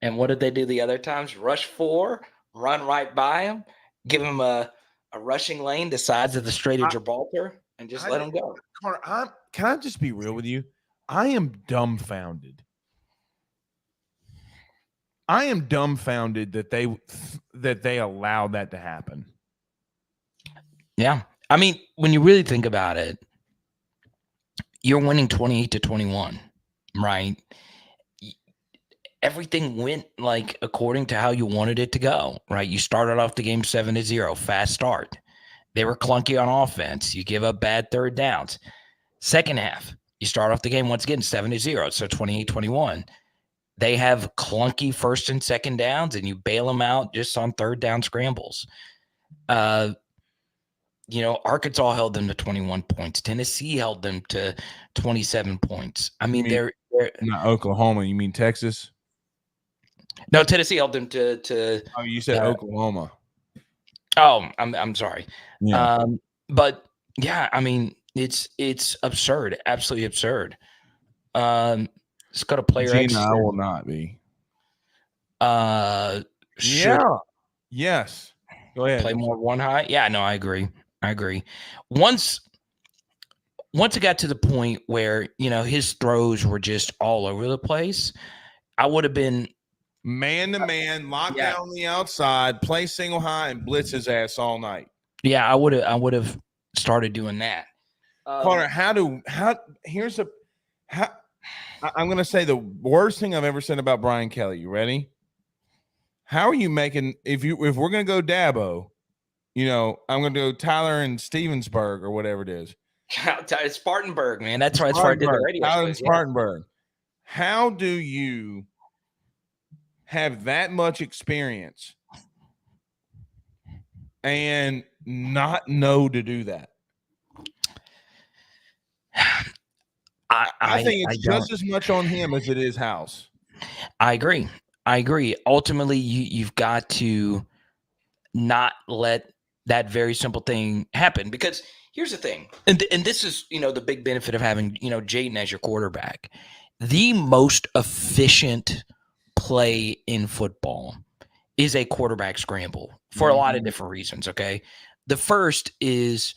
Speaker 1: And what did they do the other times? Rush 4, run right by him, give him a rushing lane the size of the Strait of Gibraltar, and just let him go.
Speaker 2: Connor, can I just be real with you? I am dumbfounded. I am dumbfounded that they allowed that to happen.
Speaker 1: Yeah. I mean, when you really think about it, you're winning 28-21, right? Everything went like according to how you wanted it to go, right? You started off the game 7-0, fast start. They were clunky on offense. You give up bad third downs. Second half, you start off the game once again 7-0, so 28-21. They have clunky first and second downs, and you bail them out just on third down scrambles. Arkansas held them to 21 points. Tennessee held them to 27 points. I mean, they're
Speaker 2: not Oklahoma. You mean Texas?
Speaker 1: No, Tennessee held them to.
Speaker 2: Oh, you said Oklahoma.
Speaker 1: Oh, I'm sorry.
Speaker 2: Yeah.
Speaker 1: But yeah, I mean, it's absurd, absolutely absurd. It's got a player.
Speaker 2: Gina, I will not be.
Speaker 1: Yeah.
Speaker 2: Yes. Go ahead.
Speaker 1: Play more one high. Yeah, no, I agree. Once it got to the point where, his throws were just all over the place, I would have been
Speaker 2: man to man, lock down on the outside, play single high, and blitz his ass all night.
Speaker 1: Yeah, I would have started doing that.
Speaker 2: Connor, I'm going to say the worst thing I've ever said about Brian Kelly. You ready? How are you making if we're going to go Dabo? I'm going to go Tyler and Stevensburg or whatever it is.
Speaker 1: Spartanburg, man. That's right. That's where I did the radio.
Speaker 2: Tyler and Spartanburg. How do you have that much experience and not know to do that? I think it's just as much on him as it is House.
Speaker 1: I agree. Ultimately, you've got to not let that very simple thing happen, because here's the thing, and this is the big benefit of having Jayden as your quarterback. The most efficient play in football is a quarterback scramble for a lot of different reasons. Okay, the first is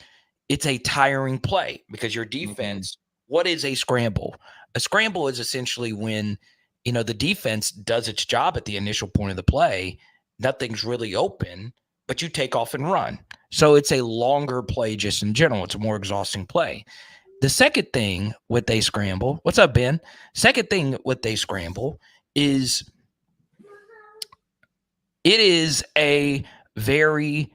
Speaker 1: it's a tiring play because your defense. What is a scramble? A scramble is essentially when the defense does its job at the initial point of the play. Nothing's really open, but you take off and run. So it's a longer play just in general. It's a more exhausting play. The second thing with a scramble, what's up, Ben? Second thing with a scramble is it is a very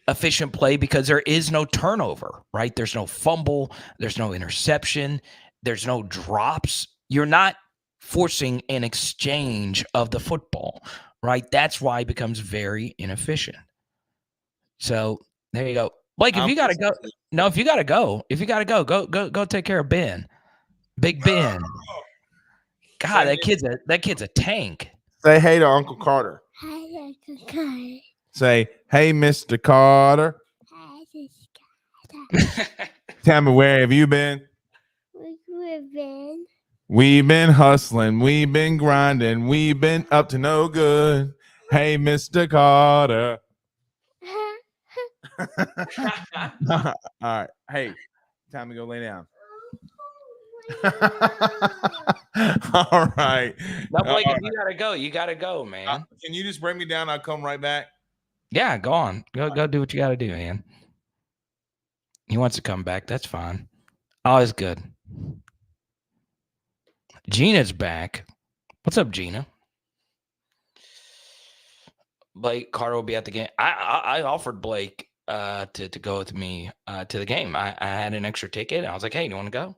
Speaker 1: efficient play because there is no turnover, right? There's no fumble. There's no interception. There's no drops. You're not forcing an exchange of the football, right? That's why it becomes very inefficient. So there you go. Blake, if you got to go take care of Ben. Big Ben. God, that kid's a tank.
Speaker 2: Say hey to Uncle Carter.
Speaker 3: Hi, Uncle Carter.
Speaker 2: Say, hey, Mr. Carter.
Speaker 3: Hi, Mr. Carter.
Speaker 2: Tell me, where have you been? We've been hustling. We've been grinding. We've been up to no good. Hey, Mr. Carter. All right. Hey, time to go lay down. All right.
Speaker 1: Now, Blake, if you gotta go, man.
Speaker 2: Can you just bring me down? I'll come right back.
Speaker 1: Yeah, go on. Go do what you gotta do, man. He wants to come back. That's fine. Always good. Gina's back. What's up, Gina? Blake Carter will be at the game. I offered Blake to go with me to the game. I had an extra ticket. I was like, hey, do you want to go?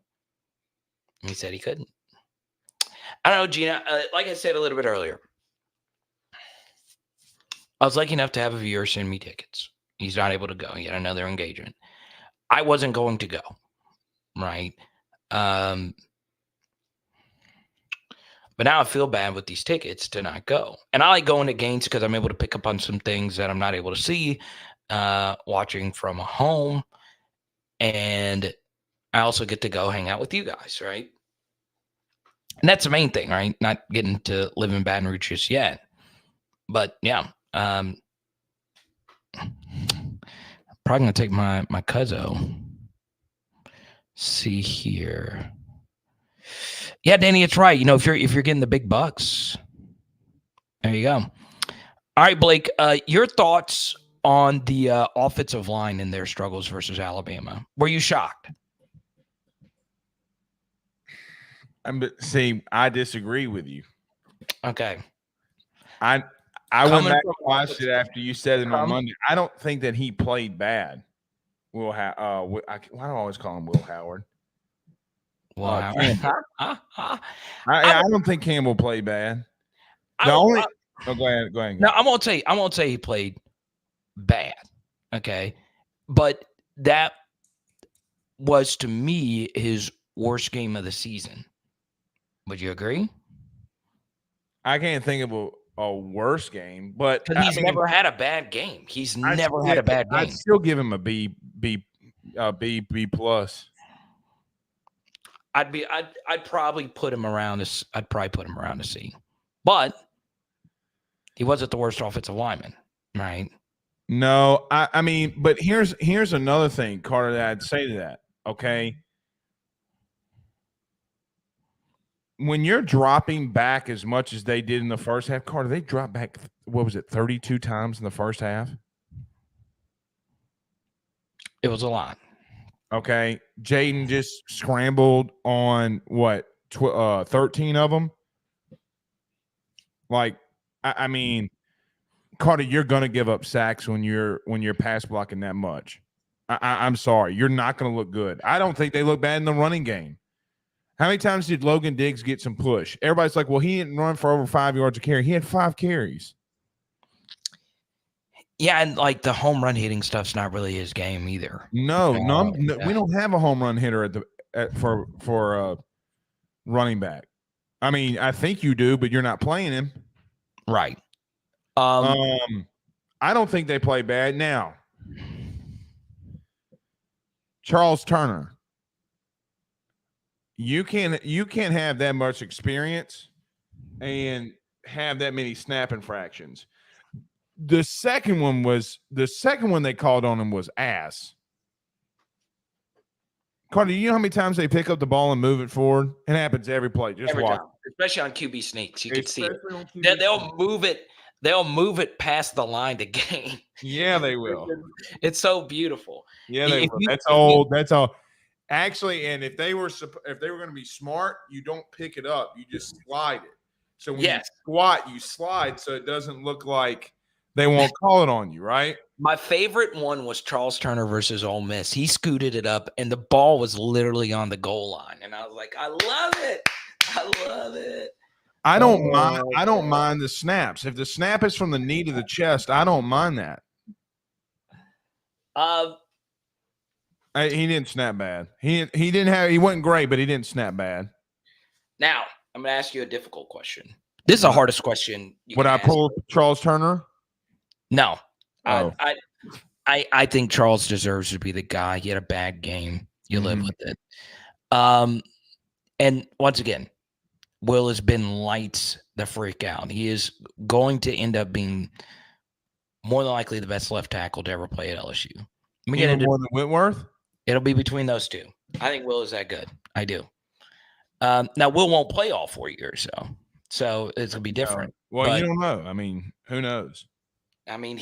Speaker 1: And he said he couldn't. I don't know, Gina. Like I said a little bit earlier, I was lucky enough to have a viewer send me tickets. He's not able to go. He had another engagement. I wasn't going to go, right? But now I feel bad with these tickets to not go. And I like going to games because I'm able to pick up on some things that I'm not able to see watching from home. And I also get to go hang out with you guys, right? And that's the main thing, right? Not getting to live in Baton Rouge just yet. But yeah, probably going to take my Cuzzo. See here. Yeah, Danny, it's right. If you're getting the big bucks, there you go. All right, Blake, your thoughts on the offensive line and their struggles versus Alabama. Were you shocked?
Speaker 2: I disagree with you.
Speaker 1: Okay.
Speaker 2: I went back and watched it after you said it on Monday. I don't think that he played bad. Why do I always call him Will Howard?
Speaker 1: Wow.
Speaker 2: I don't think Campbell played bad. Go ahead.
Speaker 1: No, I'm gonna say he played bad. Okay. But that was to me his worst game of the season. Would you agree?
Speaker 2: I can't think of a worse game, but
Speaker 1: he's never had a bad game. He's never had a bad game.
Speaker 2: I'd still give him a B plus.
Speaker 1: I'd probably put him around a C. But he wasn't the worst offensive lineman, right?
Speaker 2: No, I mean, but here's another thing, Carter, that I'd say to that. Okay. When you're dropping back as much as they did in the first half, Carter, they dropped back, 32 times in the first half?
Speaker 1: It was a lot.
Speaker 2: Okay. Jaden just scrambled on 13 of them? Like, I mean, Carter, you're going to give up sacks when you're pass blocking that much. I'm sorry. You're not going to look good. I don't think they look bad in the running game. How many times did Logan Diggs get some push? Everybody's like, well, he didn't run for over 5 yards a carry. He had 5 carries.
Speaker 1: Yeah, and like the home run hitting stuff's not really his game either.
Speaker 2: No, we don't have a home run hitter for running back. I mean, I think you do, but you're not playing him.
Speaker 1: Right.
Speaker 2: I don't think they play bad. Now, Charles Turner. You can't have that much experience and have that many snap infractions. The second one they called on him was ass. Carter, you know how many times they pick up the ball and move it forward? It happens every play. Just watch.
Speaker 1: Time. Especially on QB sneaks. You can see it. They'll move it. They'll move it past the line to gain.
Speaker 2: Yeah, they will.
Speaker 1: It's so beautiful.
Speaker 2: Yeah, they will. That's all. Actually, and if they were going to be smart, you don't pick it up. You just slide it. So when you squat, you slide so it doesn't look like they won't call it on you, right?
Speaker 1: My favorite one was Charles Turner versus Ole Miss. He scooted it up, and the ball was literally on the goal line. And I was like, I love it. I love it.
Speaker 2: I don't mind the snaps. If the snap is from the knee to the chest, I don't mind that. He didn't snap bad. He wasn't great, but he didn't snap bad.
Speaker 1: Now, I'm going to ask you a difficult question. This is the hardest question.
Speaker 2: Would I pull Charles Turner?
Speaker 1: No.
Speaker 2: Oh.
Speaker 1: I think Charles deserves to be the guy. He had a bad game. You live with it. And once again, Will has been lights the freak out. He is going to end up being more than likely the best left tackle to ever play at LSU.
Speaker 2: Even more than Whitworth?
Speaker 1: It'll be between those two. I think Will is that good. I do. Now, Will won't play all 4 years, though. So it's going to be different.
Speaker 2: Well, you don't know. I mean, who knows?
Speaker 1: I mean,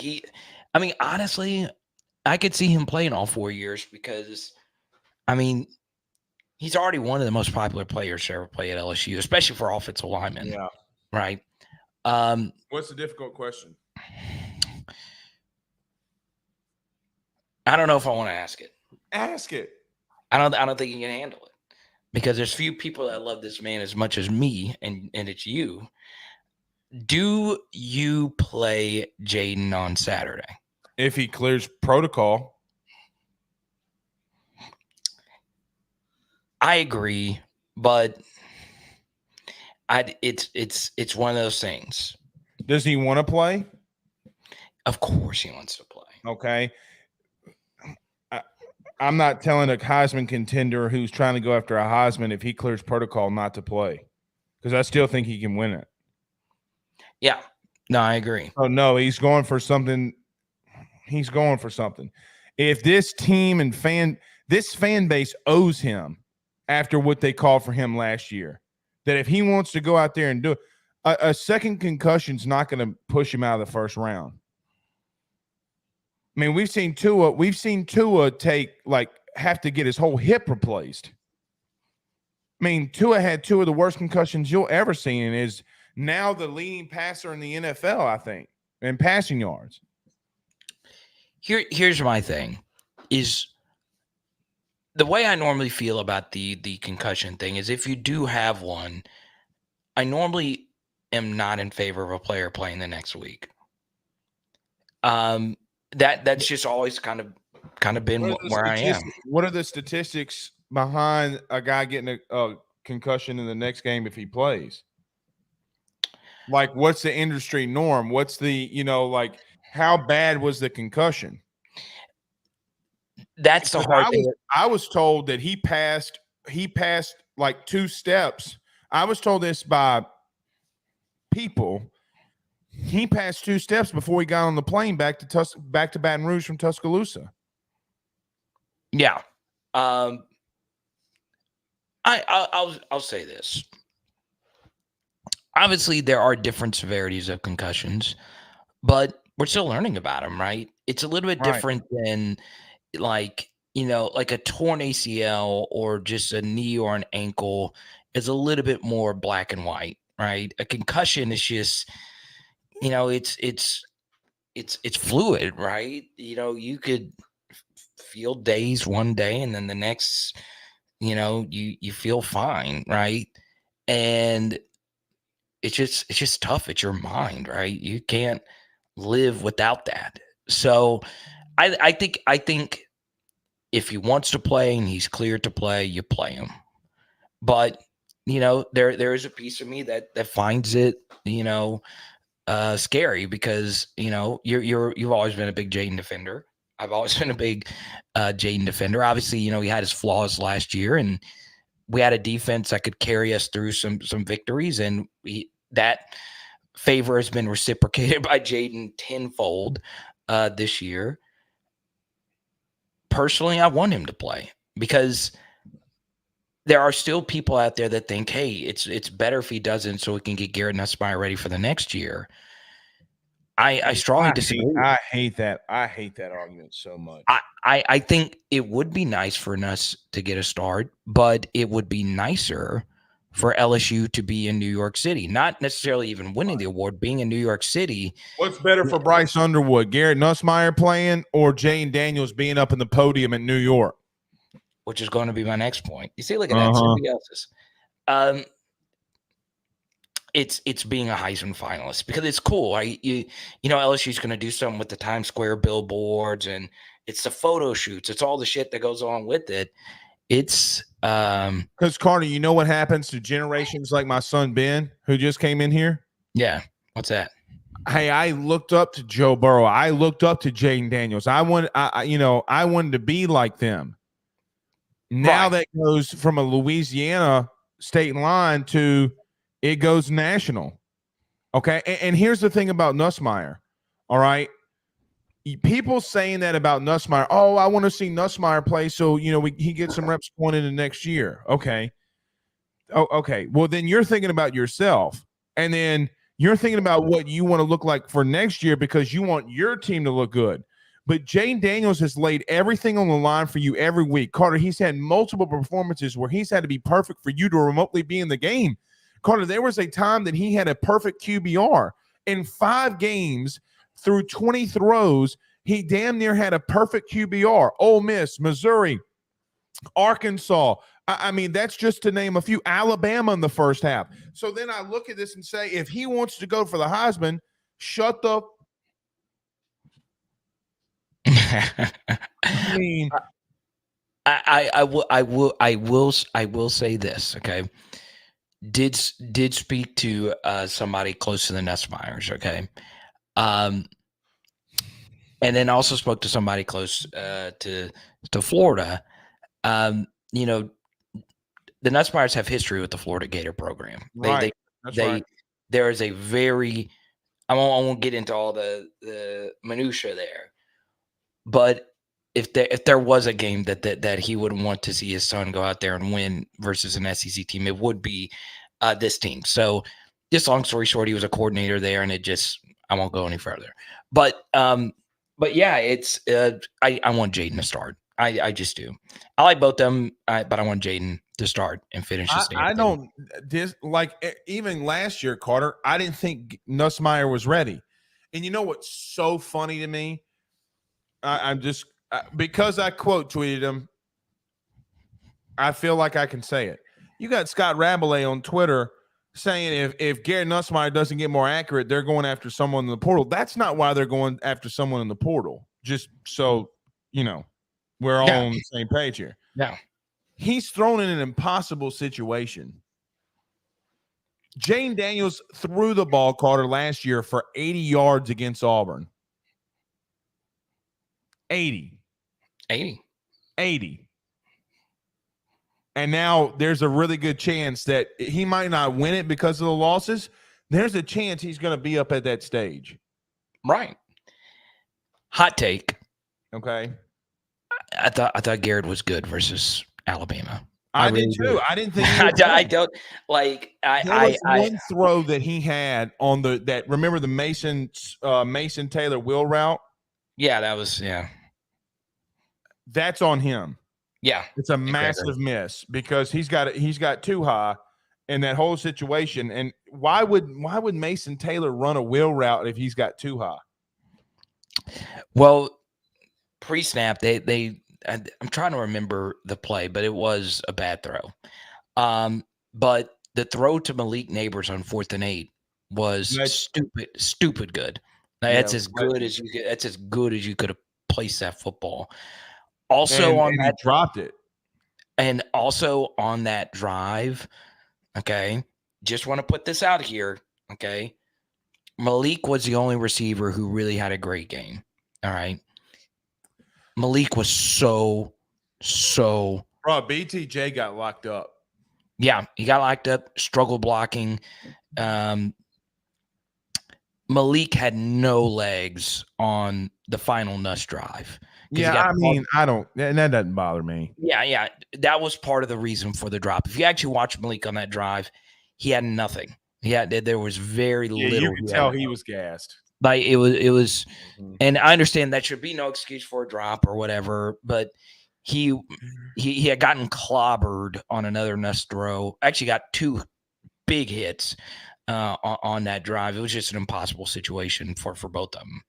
Speaker 1: honestly, I could see him playing all 4 years because, I mean, he's already one of the most popular players to ever play at LSU, especially for offensive linemen.
Speaker 2: Yeah.
Speaker 1: Right.
Speaker 2: What's the difficult question?
Speaker 1: I don't know if I want to ask it.
Speaker 2: Ask it.
Speaker 1: I don't think you can handle it because there's few people that love this man as much as me, and it's you. Do you play Jaden on Saturday?
Speaker 2: If he clears protocol.
Speaker 1: I agree, but It's one of those things.
Speaker 2: Does he want to play?
Speaker 1: Of course he wants to play.
Speaker 2: Okay. I'm not telling a Heisman contender who's trying to go after a Heisman if he clears protocol not to play, because I still think he can win it.
Speaker 1: Yeah. No, I agree.
Speaker 2: Oh, no, he's going for something. He's going for something. If this team and this fan base owes him after what they called for him last year, that if he wants to go out there and do it, a second concussion's not going to push him out of the first round. I mean, we've seen Tua have to get his whole hip replaced. I mean, Tua had two of the worst concussions you'll ever see, and is now the leading passer in the NFL, I think, in passing yards.
Speaker 1: Here's my thing is the way I normally feel about the concussion thing is if you do have one, I normally am not in favor of a player playing the next week. That's just always kind of been where I am.
Speaker 2: What are the statistics behind a guy getting a concussion in the next game if he plays? Like, what's the industry norm? What's the, like, how bad was the concussion?
Speaker 1: That's the hard thing.
Speaker 2: I was told that he passed like 2 steps. I was told this by people. He passed 2 steps before he got on the plane back to Baton Rouge from Tuscaloosa.
Speaker 1: Yeah. I'll say this. Obviously, there are different severities of concussions, but we're still learning about them, right? It's a little bit different than like a torn ACL or just a knee or an ankle is a little bit more black and white, right? A concussion is just, it's fluid, right? You could feel dazed one day and then the next, you feel fine, right? And it's just tough. It's your mind, right? You can't live without that. So I think if he wants to play and he's cleared to play, you play him. But there is a piece of me that finds it scary because you've always been a big Jaden defender. I've always been a big Jaden defender. Obviously, he had his flaws last year, and we had a defense that could carry us through some victories, and that favor has been reciprocated by Jaden tenfold this year. Personally, I want him to play because there are still people out there that think, hey, it's better if he doesn't so we can get Garrett Nussmeier ready for the next year. I strongly disagree.
Speaker 2: I hate that. I hate that argument so much.
Speaker 1: I think it would be nice for Nuss to get a start, but it would be nicer for LSU to be in New York City, not necessarily even winning the award, being in New York City.
Speaker 2: What's better for Bryce Underwood, Garrett Nussmeier playing or Jane Daniels being up in the podium in New York?
Speaker 1: Which is going to be my next point. You see, look at that. Somebody else's. It's being a Heisman finalist because it's cool. Right? LSU is going to do something with the Times Square billboards, and it's the photo shoots. It's all the shit that goes on with it. It's
Speaker 2: because Carter, you know what happens to generations like my son Ben, who just came in here?
Speaker 1: Yeah. What's that?
Speaker 2: Hey, I looked up to Joe Burrow. I looked up to Jaden Daniels. I wanted to be like them. Now that goes from a Louisiana state line to it goes national. Okay. And here's the thing about Nussmeier. All right. People saying that about Nussmeier. Oh, I want to see Nussmeier play so, he gets some reps going into next year. Okay. Oh, okay. Well, then you're thinking about yourself. And then you're thinking about what you want to look like for next year because you want your team to look good. But Jane Daniels has laid everything on the line for you every week. Carter, he's had multiple performances where he's had to be perfect for you to remotely be in the game. Carter, there was a time that he had a perfect QBR. In 5 games, through 20 throws, he damn near had a perfect QBR. Ole Miss, Missouri, Arkansas. I mean, that's just to name a few. Alabama in the first half. So then I look at this and say, if he wants to go for the Heisman, shut the I mean,
Speaker 1: I will say this, okay? did speak to somebody close to the Nussmeyers, okay? And then also spoke to somebody close to Florida. You know, the Nussmeyers have history with the Florida Gator program.
Speaker 2: Right. That's right.
Speaker 1: There is a very I won't get into all the minutia there, but if there was a game that he would want to see his son go out there and win versus an SEC team, it would be this team. So, just long story short, he was a coordinator there, and I won't go any further. But yeah, it's I want Jaden to start. I just do. I like both them, but I want Jaden to start and finish his
Speaker 2: I don't even last year, Carter. I didn't think Nussmeier was ready, and you know what's so funny to me? I'm just because I quote tweeted him. I feel like I can say it. You got Scott Rabelais on Twitter saying if Garrett Nussmeier doesn't get more accurate, they're going after someone in the portal. That's not why they're going after someone in the portal. Just so you know, we're all on the same page here.
Speaker 1: Yeah.
Speaker 2: He's thrown in an impossible situation. Jane Daniels threw the ball, Carter, last year for 80 yards against Auburn. 80. And now there's a really good chance that he might not win it because of the losses. There's a chance he's going to be up at that stage.
Speaker 1: Right. Hot take.
Speaker 2: Okay.
Speaker 1: I thought Garrett was good versus Alabama.
Speaker 2: I did too. I didn't think
Speaker 1: I don't like.
Speaker 2: There was one throw that he had on that. Remember the Mason Taylor wheel route?
Speaker 1: Yeah, that was
Speaker 2: That's on him.
Speaker 1: Yeah,
Speaker 2: it's a massive miss because he's got too high in that whole situation. And why would Mason Taylor run a wheel route if he's got too high?
Speaker 1: Well, pre-snap, I'm trying to remember the play, but it was a bad throw. But the throw to Malik Neighbors on 4th and 8 was stupid good. That's as good as you get. That's as good as you could have placed that football. Also and
Speaker 2: he dropped it.
Speaker 1: And also on that drive, okay, just want to put this out here, okay? Malik was the only receiver who really had a great game. All right. Malik was so
Speaker 2: bro, BTJ got locked up.
Speaker 1: Yeah, he got locked up, struggled blocking. Malik had no legs on the final Nuss drive.
Speaker 2: Yeah, I mean, that doesn't bother me.
Speaker 1: Yeah. That was part of the reason for the drop. If you actually watch Malik on that drive, he had nothing. There was very little.
Speaker 2: You could tell he was gassed.
Speaker 1: Like it was, and I understand that should be no excuse for a drop or whatever, but he had gotten clobbered on another Nuss throw. Actually got 2 big hits on that drive. It was just an impossible situation for both of them.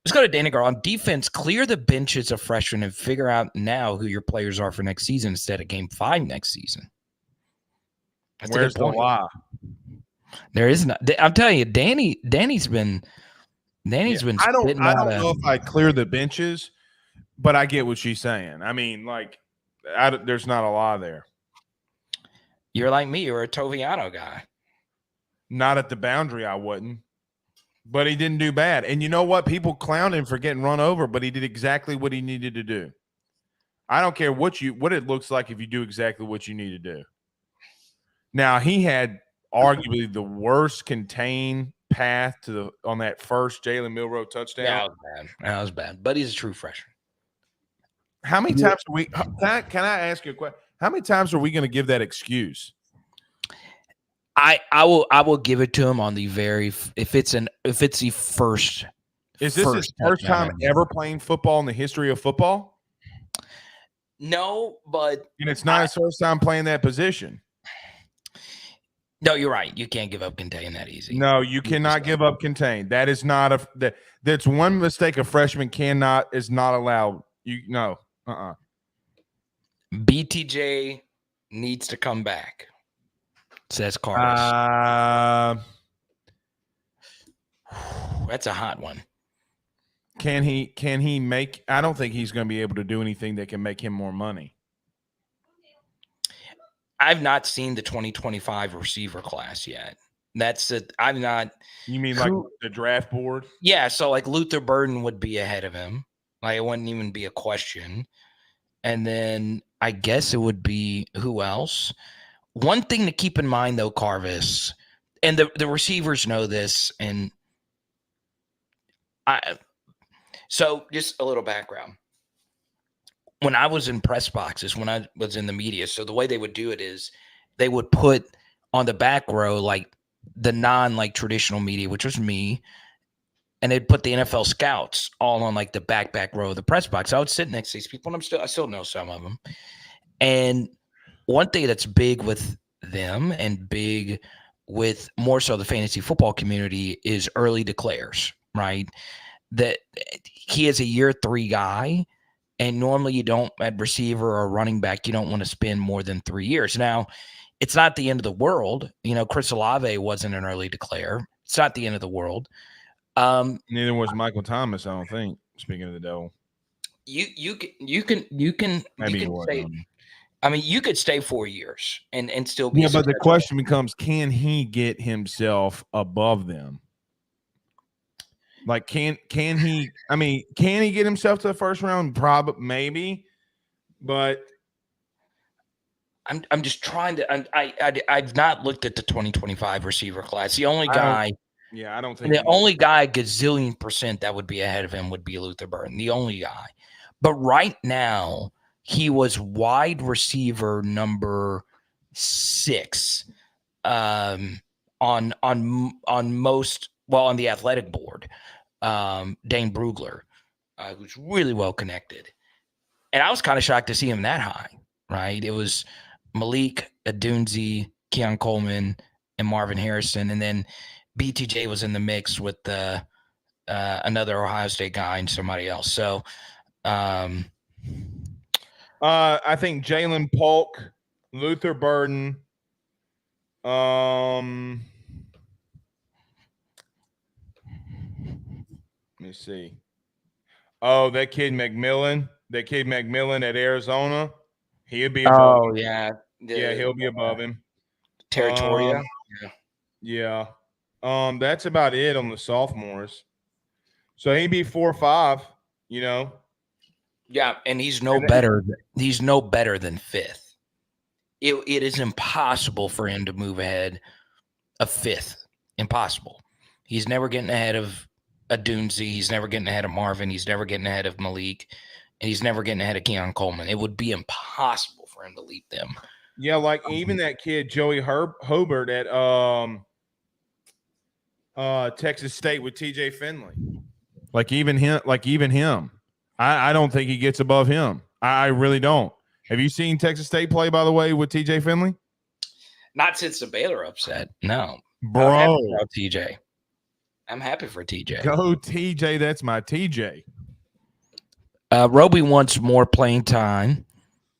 Speaker 1: Let's go to Danigar. On defense, clear the benches of freshmen and figure out now who your players are for next season instead of game 5 next season.
Speaker 2: That's Where's the lie?
Speaker 1: There is not. I'm telling you, Danny's been.
Speaker 2: I don't know if I clear the benches, but I get what she's saying. I mean, like, there's not a lie there.
Speaker 1: You're like me. You're a Toviano guy.
Speaker 2: Not at the boundary, I wouldn't. But he didn't do bad. And you know what? People clown him for getting run over, but he did exactly what he needed to do. I don't care what it looks like if you do exactly what you need to do. Now, he had arguably the worst contained path on that first Jalen Milroe touchdown.
Speaker 1: Yeah, that was bad. But he's a true freshman.
Speaker 2: How many times are we? Can I ask you a question? How many times are we going to give that excuse?
Speaker 1: I will give it to him on the if it's the first.
Speaker 2: Is this his first time ever playing football in the history of football?
Speaker 1: No, but
Speaker 2: and it's not his first time playing that position.
Speaker 1: No, you're right. You can't give up contain that easy.
Speaker 2: No, you cannot give up contain. That is not that's one mistake a freshman is not allowed.
Speaker 1: BTJ needs to come back, says Carlos. That's a hot one.
Speaker 2: Can he make? I don't think he's going to be able to do anything that can make him more money.
Speaker 1: I've not seen the 2025 receiver class yet. That's it. I've not.
Speaker 2: You mean like the draft board?
Speaker 1: Yeah, so like Luther Burden would be ahead of him. Like it wouldn't even be a question. And then I guess it would be who else? One thing to keep in mind though, Carvis, and the receivers know this, and so just a little background. When I was in press boxes, when I was in the media, so the way they would do it is they would put on the back row like the non-like traditional media, which was me, and they'd put the NFL scouts all on like the back row of the press box. I would sit next to these people, and I still know some of them. And one thing that's big with them and big with more so the fantasy football community is early declares, right? That he is a year 3 guy. And normally you don't, at receiver or running back, you don't want to spend more than 3 years. Now, it's not the end of the world. You know, Chris Olave wasn't an early declare. It's not the end of the world.
Speaker 2: Neither was Michael Thomas, I don't think. Speaking of the devil.
Speaker 1: You can stay. I mean, you could stay 4 years and still be.
Speaker 2: Yeah, but the question becomes, can he get himself above them? Like, can he? I mean, can he get himself to the first round? Probably, maybe, but
Speaker 1: I'm just trying to. I've not looked at the 2025 receiver class. The only guy,
Speaker 2: I don't think
Speaker 1: the only guy gazillion % that would be ahead of him would be Luther Burden. The only guy, but right now he was wide receiver number 6, on most, well, on the athletic board. Dane Brugler, who's really well connected. And I was kind of shocked to see him that high, right? It was Malik, Adunzi, Keon Coleman, and Marvin Harrison. And then BTJ was in the mix with another Ohio State guy and somebody else. So
Speaker 2: I think Jalen Polk, Luther Burden, let me see. Oh, that kid McMillan at Arizona. He'll be above him.
Speaker 1: Yeah.
Speaker 2: He'll be above him.
Speaker 1: Territoria.
Speaker 2: Yeah. That's about it on the sophomores. So he'd be 4 or 5, you know.
Speaker 1: Yeah, and he's no better than 5th. It is impossible for him to move ahead of 5th. Impossible. He's never getting ahead of Adunzi. He's never getting ahead of Marvin. He's never getting ahead of Malik. And he's never getting ahead of Keon Coleman. It would be impossible for him to leap them.
Speaker 2: Yeah, like even that kid, Joey Hobart at Texas State with TJ Finley. Like even him. I don't think he gets above him. I really don't. Have you seen Texas State play, by the way, with TJ Finley?
Speaker 1: Not since the Baylor upset. No.
Speaker 2: Bro.
Speaker 1: TJ. I'm happy for TJ.
Speaker 2: Go TJ. That's my TJ.
Speaker 1: Roby wants more playing time.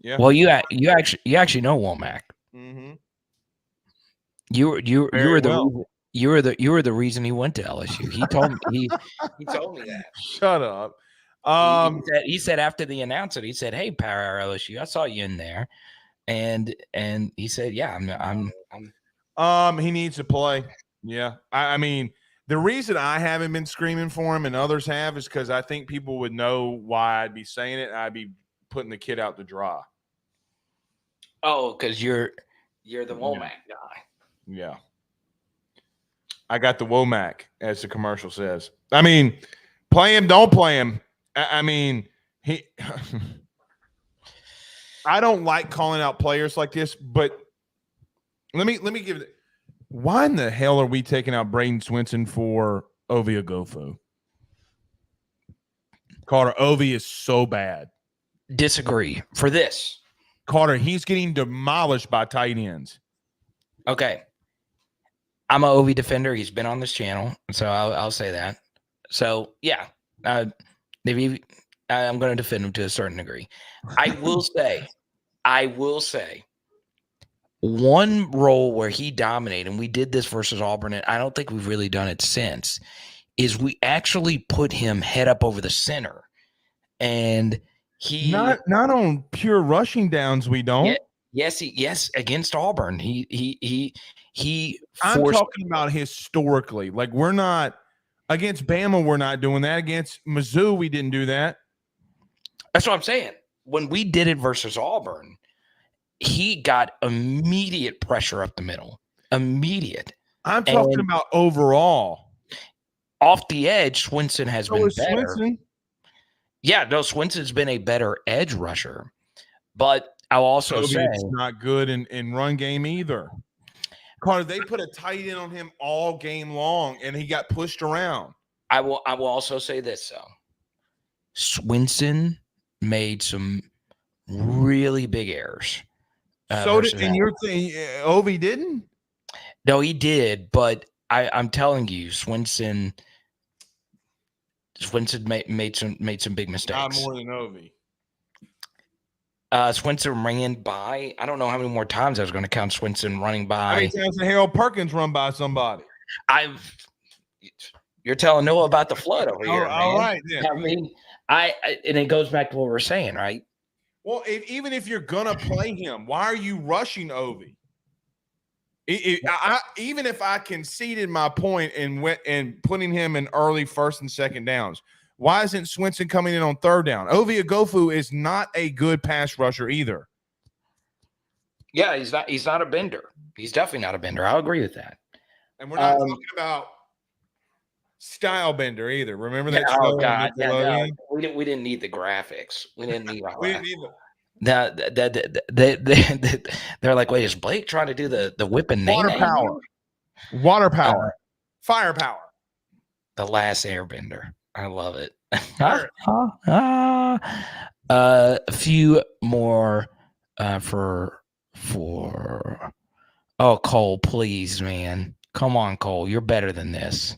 Speaker 2: Yeah.
Speaker 1: Well, you actually know Womack.
Speaker 2: Mm-hmm.
Speaker 1: You were the reason he went to LSU. He told me he told me that.
Speaker 2: Shut up.
Speaker 1: He said after the announcement, he said, "Hey, Power LSU, I saw you in there," and he said, "Yeah, I'm."
Speaker 2: He needs to play. Yeah, I mean, the reason I haven't been screaming for him and others have is because I think people would know why I'd be saying it. I'd be putting the kid out to dry.
Speaker 1: Oh, because you're the Womack guy.
Speaker 2: Yeah, I got the Womack, as the commercial says. I mean, play him, don't play him. I mean, he. I don't like calling out players like this, but let me give it. Why in the hell are we taking out Braden Swinson for Ovie Oghoufo? Carter, Ovie is so bad.
Speaker 1: Disagree for this.
Speaker 2: Carter, he's getting demolished by tight ends.
Speaker 1: Okay. I'm an Ovie defender. He's been on this channel, so I'll say that. So, yeah, maybe I'm going to defend him to a certain degree. I will say, one role where he dominated, and we did this versus Auburn, and I don't think we've really done it since, is we actually put him head up over the center. And he
Speaker 2: not on pure rushing downs, we don't.
Speaker 1: Yes, against Auburn. He
Speaker 2: I'm
Speaker 1: forced.
Speaker 2: talking about historically. Like, we're not against Bama, we're not doing that. Against Mizzou, we didn't do that.
Speaker 1: That's what I'm saying. When we did it versus Auburn, he got immediate pressure up the middle. Immediate.
Speaker 2: I'm talking about overall.
Speaker 1: Off the edge, Swinson has been better.
Speaker 2: Swinson.
Speaker 1: Yeah, no, Swinson's been a better edge rusher. But I'll also say
Speaker 2: it's not good in run game either. Carter, they put a tight end on him all game long, and he got pushed around.
Speaker 1: I will also say this, though. Swinson made some really big errors.
Speaker 2: And you're saying Ovi didn't?
Speaker 1: No, he did, but I'm telling you, Swinson made some big mistakes.
Speaker 2: Not more than Ovi.
Speaker 1: Swinson ran by. I don't know how many more times I was going to count Swinson running by.
Speaker 2: How many times did Harold Perkins run by somebody?
Speaker 1: You're telling Noah about the flood over here, man.
Speaker 2: All right, yeah.
Speaker 1: I mean, and it goes back to what we're saying, right?
Speaker 2: Well, even if you're gonna play him, why are you rushing Ovi? Even if I conceded my point and putting him in early first and second downs, why isn't Swinson coming in on third down? Ovi Agofu is not a good pass rusher either.
Speaker 1: Yeah, he's not a bender. He's definitely not a bender. I'll agree with that.
Speaker 2: And we're not talking about style bender either. Remember that?
Speaker 1: Oh God, no, we didn't need the graphics. We didn't need all that. They're like, wait, is Blake trying to do the whipping
Speaker 2: water power, firepower?
Speaker 1: The Last Airbender. I love it. A few more for Cole, please, man. Come on, Cole. You're better than this.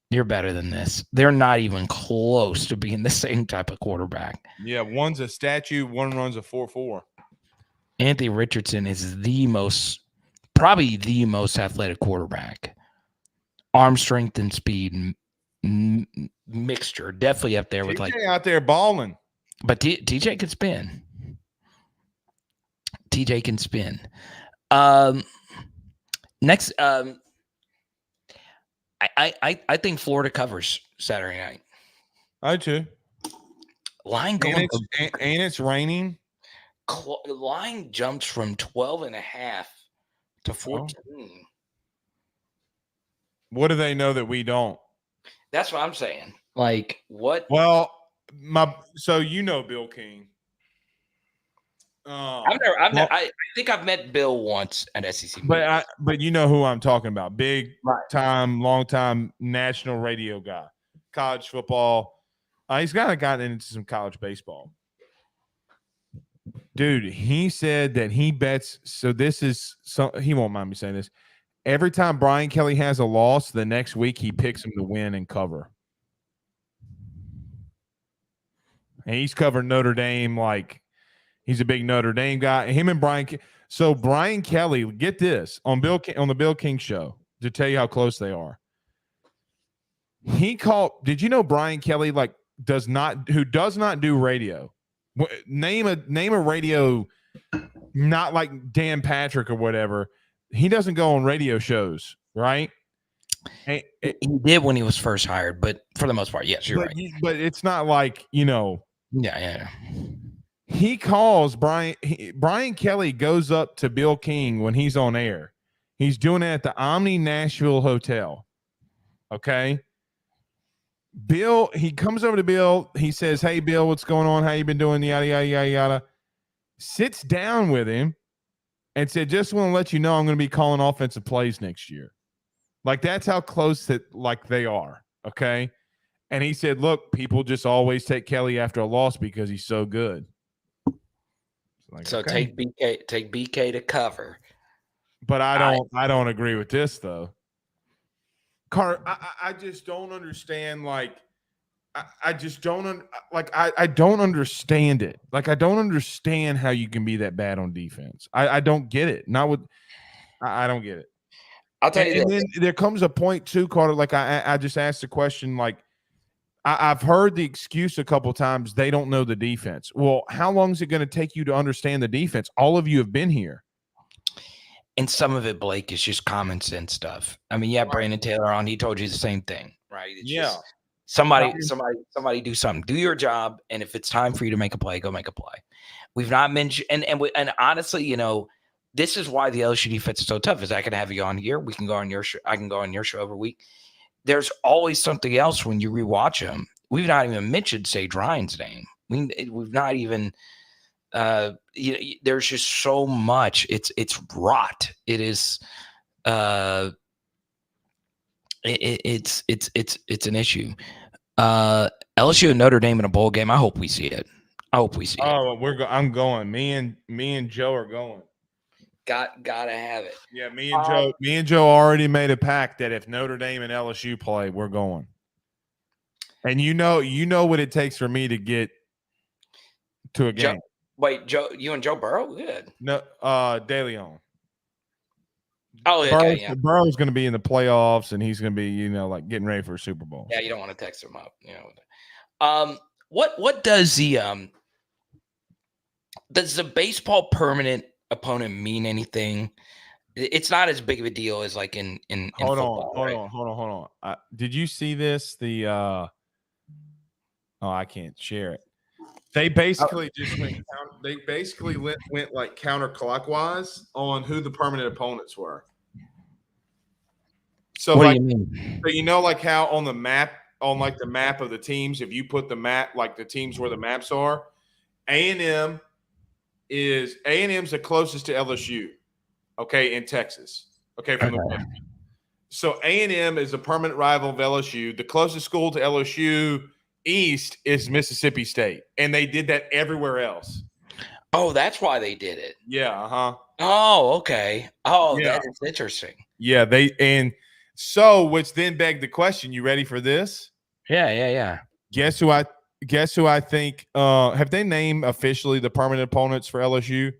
Speaker 1: They're not even close to being the same type of quarterback.
Speaker 2: Yeah, one's a statue, one runs a 4.4.
Speaker 1: Anthony Richardson is probably the most athletic quarterback. Arm strength and speed mixture, definitely up there with
Speaker 2: TJ out there balling.
Speaker 1: But TJ can spin. Next, I think Florida covers Saturday night.
Speaker 2: I too.
Speaker 1: Line going,
Speaker 2: and it's raining.
Speaker 1: Line jumps from 12.5 to 14.
Speaker 2: What do they know that we don't?
Speaker 1: That's what I'm saying. Like what?
Speaker 2: Well, so you know Bill King.
Speaker 1: I think I've met Bill once at SEC.
Speaker 2: But you know who I'm talking about. Big time, long time national radio guy. College football. He's kind of gotten into some college baseball. Dude, he said that he bets. So he won't mind me saying this. Every time Brian Kelly has a loss, the next week he picks him to win and cover. And he's covered Notre Dame like he's a big Notre Dame guy. Him and Brian. So Brian Kelly, get this on the Bill King show to tell you how close they are. He called. Did you know Brian Kelly does not do radio? Name a radio, not like Dan Patrick or whatever. He doesn't go on radio shows, right?
Speaker 1: He did when he was first hired, but for the most part, yes, you're right.
Speaker 2: But it's not like,
Speaker 1: Yeah.
Speaker 2: He calls Brian Kelly goes up to Bill King when he's on air. He's doing it at the Omni Nashville Hotel. Okay. Bill, he comes over to Bill. He says, "Hey, Bill, what's going on? How you been doing? Yada, yada, yada, yada." Sits down with him and said, "Just want to let you know I'm going to be calling offensive plays next year." Like, that's how close they are. Okay. And he said, "Look, people just always take Kelly after a loss because he's so good."
Speaker 1: Take BK to cover.
Speaker 2: But I don't agree with this though. Carter, I just don't understand. I don't understand it. Like, I don't understand how you can be that bad on defense. I don't get it. I don't get it.
Speaker 1: I'll tell you this.
Speaker 2: And then there comes a point too, Carter. Like, I just asked the question. Like, I've heard the excuse a couple times they don't know the defense. Well, how long is it going to take you to understand the defense? All of you have been here.
Speaker 1: And some of it, Blake, is just common sense stuff. I mean, yeah, Brandon Taylor on, he told you the same thing, right? It's just somebody do something. Do your job, and if it's time for you to make a play, go make a play. We've not mentioned, and honestly, you know, this is why the LSU defense is so tough. Is I can have you on here, we can go on your show, I can go on your show every week. There's always something else when you rewatch them. We've not even mentioned Sage Ryan's name. We've not even. There's just so much. It's rot. It is. It's an issue. LSU and Notre Dame in a bowl game. I hope we see it.
Speaker 2: Oh, I'm going. Me and Joe are going.
Speaker 1: Gotta have it.
Speaker 2: Yeah, me and Joe already made a pact that if Notre Dame and LSU play, we're going. And you know what it takes for me to get to a game.
Speaker 1: Wait, Joe, you and Joe Burrow? Good.
Speaker 2: No, De Leon.
Speaker 1: Oh, okay, yeah.
Speaker 2: Burrow's going to be in the playoffs, and he's going to be, like getting ready for a Super Bowl.
Speaker 1: Yeah, you don't want to text him up, What does the baseball permanent opponent mean anything? It's not as big of a deal as like in football.
Speaker 2: Hold on. Did you see this? I can't share it. They basically went like counterclockwise on who the permanent opponents were. So
Speaker 1: what do you mean?
Speaker 2: So like how on the map, the map of the teams, if you put the map, like the teams where the maps are, A&M's the closest to LSU, okay, in Texas. Okay, from the west. So A&M is a permanent rival of LSU. The closest school to LSU East is Mississippi State, and they did that everywhere else.
Speaker 1: Oh, that's why they did it.
Speaker 2: Yeah,
Speaker 1: Oh, okay. Oh,
Speaker 2: yeah.
Speaker 1: That is interesting.
Speaker 2: Yeah, which then begged the question. You ready for this?
Speaker 1: Yeah.
Speaker 2: Guess who I think? Have they named officially the permanent opponents for LSU?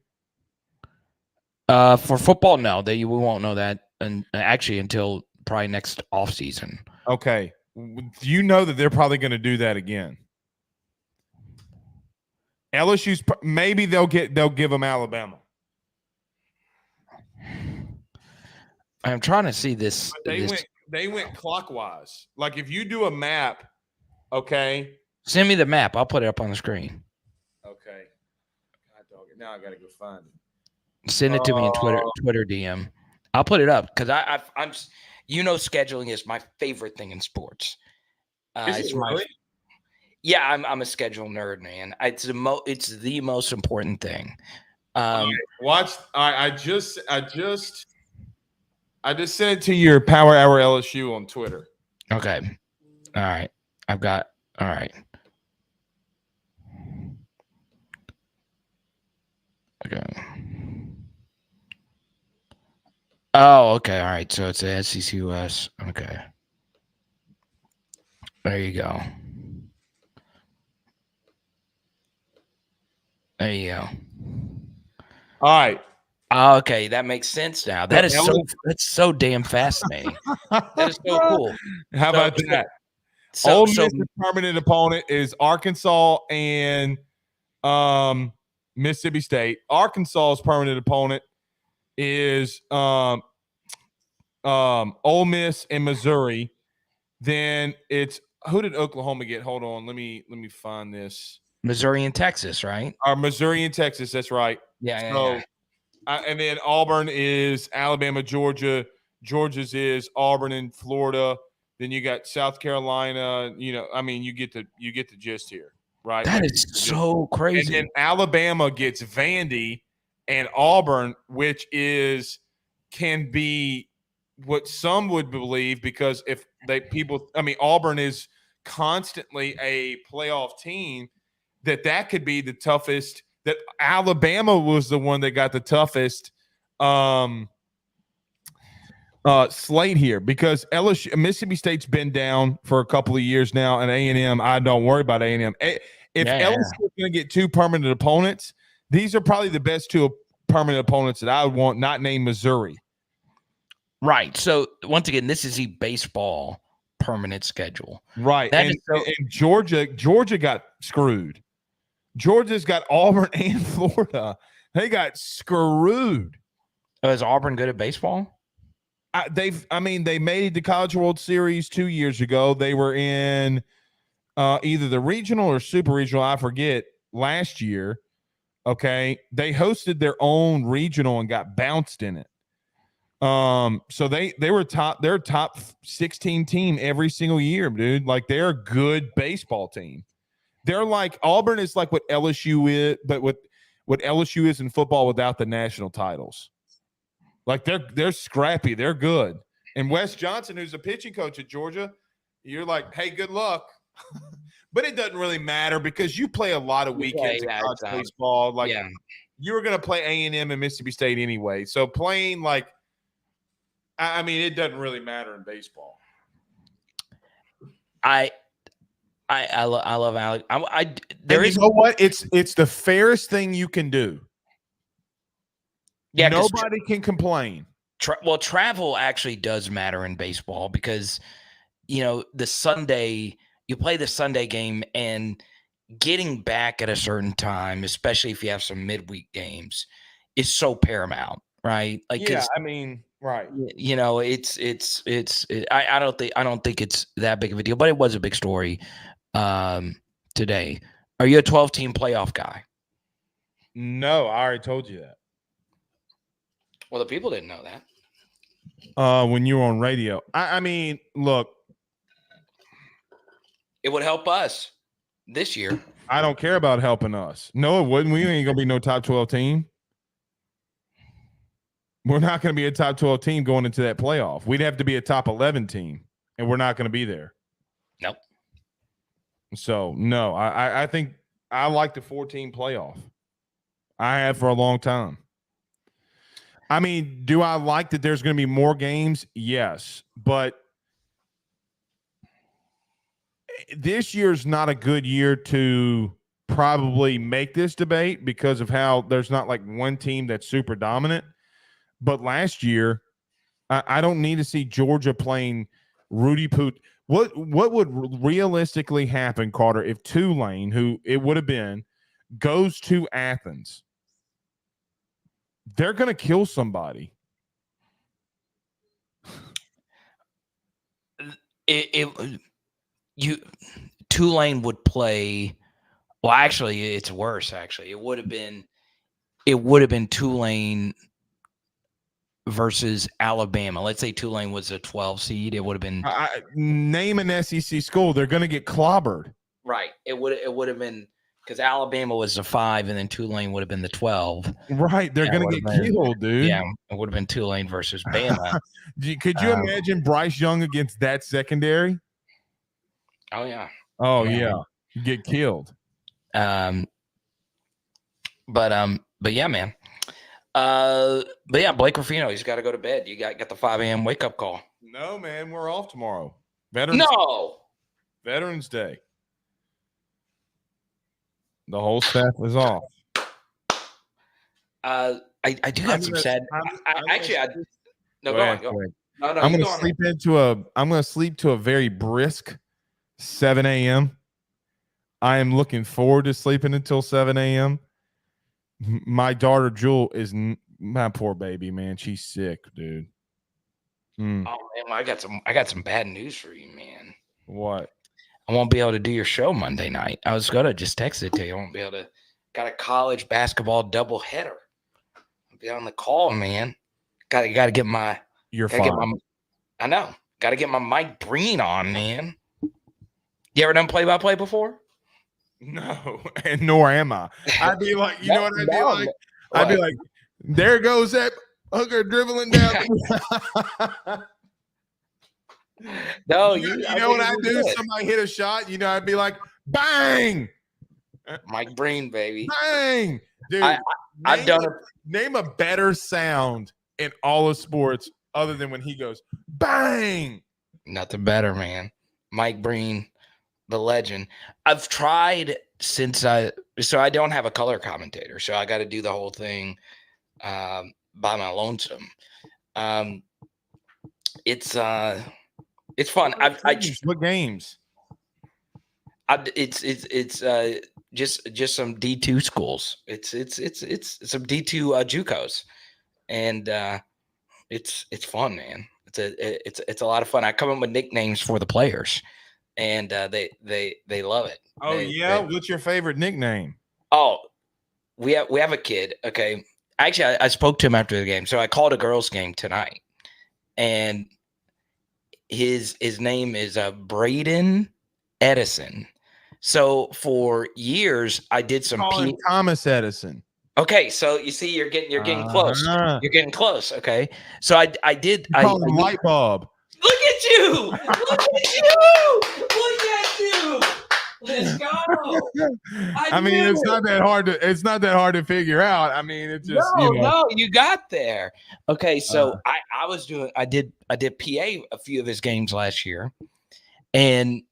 Speaker 1: For football, no. We won't know that, and actually until probably next offseason.
Speaker 2: Okay. You know that they're probably going to do that again. LSU's maybe they'll give them Alabama.
Speaker 1: I'm trying to see this.
Speaker 2: But they went clockwise. Like if you do a map, okay.
Speaker 1: Send me the map. I'll put it up on the screen.
Speaker 2: Okay. God dog it. Now I got to go find it.
Speaker 1: Send it to me in Twitter DM. I'll put it up because I'm. Scheduling is my favorite thing in sports.
Speaker 2: Is it really?
Speaker 1: Yeah, I'm a schedule nerd, man. It's the most important thing.
Speaker 2: Watch. I just sent it to your Power Hour LSU on Twitter.
Speaker 1: Okay. All right. All right. Okay. Oh, okay. All right. So it's the SEC West. Okay. There you go. There you go.
Speaker 2: All right.
Speaker 1: Okay, that makes sense now. That's so damn fascinating. That is so cool.
Speaker 2: How about that? Ole Miss's permanent opponent is Arkansas and Mississippi State. Arkansas's permanent opponent is Ole Miss and Missouri. Then it's who did Oklahoma get? Hold on, let me find this.
Speaker 1: Missouri and Texas, right?
Speaker 2: Missouri and Texas. That's right.
Speaker 1: Yeah.
Speaker 2: And then Auburn is Alabama, Georgia. Georgia's is Auburn and Florida. Then you got South Carolina. You get the gist here, right?
Speaker 1: That is so crazy.
Speaker 2: And then Alabama gets Vandy and Auburn, which can be what some would believe because Auburn is constantly a playoff team. That could be the toughest. That Alabama was the one that got the toughest slate here because Mississippi State's been down for a couple of years now, and A&M, I don't worry about A&M. If LSU is going to get two permanent opponents, these are probably the best two permanent opponents that I would want, not named Missouri.
Speaker 1: Right. So once again, this is the baseball permanent schedule.
Speaker 2: Right.
Speaker 1: That
Speaker 2: And,
Speaker 1: is so,
Speaker 2: and Georgia got screwed. Georgia's got Auburn and Florida. They got screwed.
Speaker 1: is Auburn good at baseball?
Speaker 2: They made the College World Series 2 years ago. They were in either the regional or super regional, I forget, last year. Okay. They hosted their own regional and got bounced in it. So they're a top 16 team every single year, dude. Like, they're a good baseball team. They're like, Auburn is like what LSU is, but what LSU is in football without the national titles. Like, they're scrappy, they're good. And Wes Johnson, who's a pitching coach at Georgia, you're like, hey, good luck. But it doesn't really matter because you play a lot of weekends in college baseball. Like, you were going to play A&M and Mississippi State anyway. So playing, like, it doesn't really matter in baseball. I
Speaker 1: love Alex.
Speaker 2: You know what? It's the fairest thing you can do. Yeah, nobody can complain.
Speaker 1: Travel actually does matter in baseball because, the Sunday, you play the Sunday game and getting back at a certain time, especially if you have some midweek games, is so paramount, right? Like,
Speaker 2: right.
Speaker 1: I don't think it's that big of a deal, but it was a big story today. Are you a 12-team playoff guy?
Speaker 2: No, I already told you that.
Speaker 1: Well, the people didn't know that.
Speaker 2: When you were on radio. Look.
Speaker 1: It would help us this year.
Speaker 2: I don't care about helping us. No, it wouldn't. We ain't going to be no top 12 team. We're not going to be a top 12 team going into that playoff. We'd have to be a top 11 team, and we're not going to be there.
Speaker 1: Nope.
Speaker 2: So, no, I think I like the 14 playoff. I have for a long time. Do I like that there's going to be more games? Yes. But this year's not a good year to probably make this debate because of how there's not like one team that's super dominant. But last year, I don't need to see Georgia playing Rudy Poot. What would realistically happen, Carter, if Tulane, who it would have been, goes to Athens? They're going to kill somebody.
Speaker 1: Tulane would play. Well, actually, it's worse. Actually, it would have been Tulane versus Alabama. Let's say Tulane was a 12 seed. It would have been.
Speaker 2: Name an SEC school. They're going to get clobbered.
Speaker 1: Right. It would have been because Alabama was the 5, and then Tulane would have been the 12.
Speaker 2: Right. They're going to get killed, dude.
Speaker 1: Yeah. It would have been Tulane versus Bama.
Speaker 2: Could you imagine Bryce Young against that secondary?
Speaker 1: Oh yeah.
Speaker 2: Oh yeah. You get killed.
Speaker 1: But yeah, man. But yeah, Blake Ruffino, he's got to go to bed. You got the 5 a.m. wake up call.
Speaker 2: No, man, we're off tomorrow.
Speaker 1: Veterans
Speaker 2: Day. The whole staff is off.
Speaker 1: I do have some sad. Go on. No,
Speaker 2: I'm going to sleep to a very brisk 7 a.m. I am looking forward to sleeping until 7 a.m. My daughter Jewel is my poor baby, man. She's sick, dude.
Speaker 1: Oh man, I got some bad news for you, man.
Speaker 2: What?
Speaker 1: I won't be able to do your show Monday night. I was gonna just text it to you. I won't be able to. Got a college basketball doubleheader. I'll be on the call, man. Got to get my.
Speaker 2: You're fine.
Speaker 1: I know. Got to get my Mike Breen on, man. You ever done play-by-play before?
Speaker 2: No, and nor am I. I'd be like, you know what I'd be like? I'd be like, there goes that hooker dribbling down.
Speaker 1: No,
Speaker 2: you know what I do? Somebody hit a shot, I'd be like, bang!
Speaker 1: Mike Breen, baby.
Speaker 2: Bang! Dude,
Speaker 1: I've done it.
Speaker 2: Name a better sound in all of sports other than when he goes, bang!
Speaker 1: Nothing better, man. Mike Breen, the legend. I've tried so I don't have a color commentator, so I got to do the whole thing by my lonesome. It's It's fun.
Speaker 2: What games?
Speaker 1: It's just some D2 schools. It's some D2 JUCOs, and it's fun, man. It's a lot of fun. I come up with nicknames for the players, and they love it.
Speaker 2: Oh what's your favorite nickname?
Speaker 1: Oh, we have a kid. Okay, actually, I spoke to him after the game, so I called a girls' game tonight, and his name is Braden Edison. So for years, I did some
Speaker 2: Thomas Edison.
Speaker 1: Okay, so you see, you're getting close. You're getting close. Okay, so I did.
Speaker 2: Call him light bulb.
Speaker 1: Look at you! Look at you! Look at you! Let's go.
Speaker 2: I mean, it's not that hard to figure out. I mean, it's just
Speaker 1: no, you got there. Okay, so I did PA a few of his games last year, and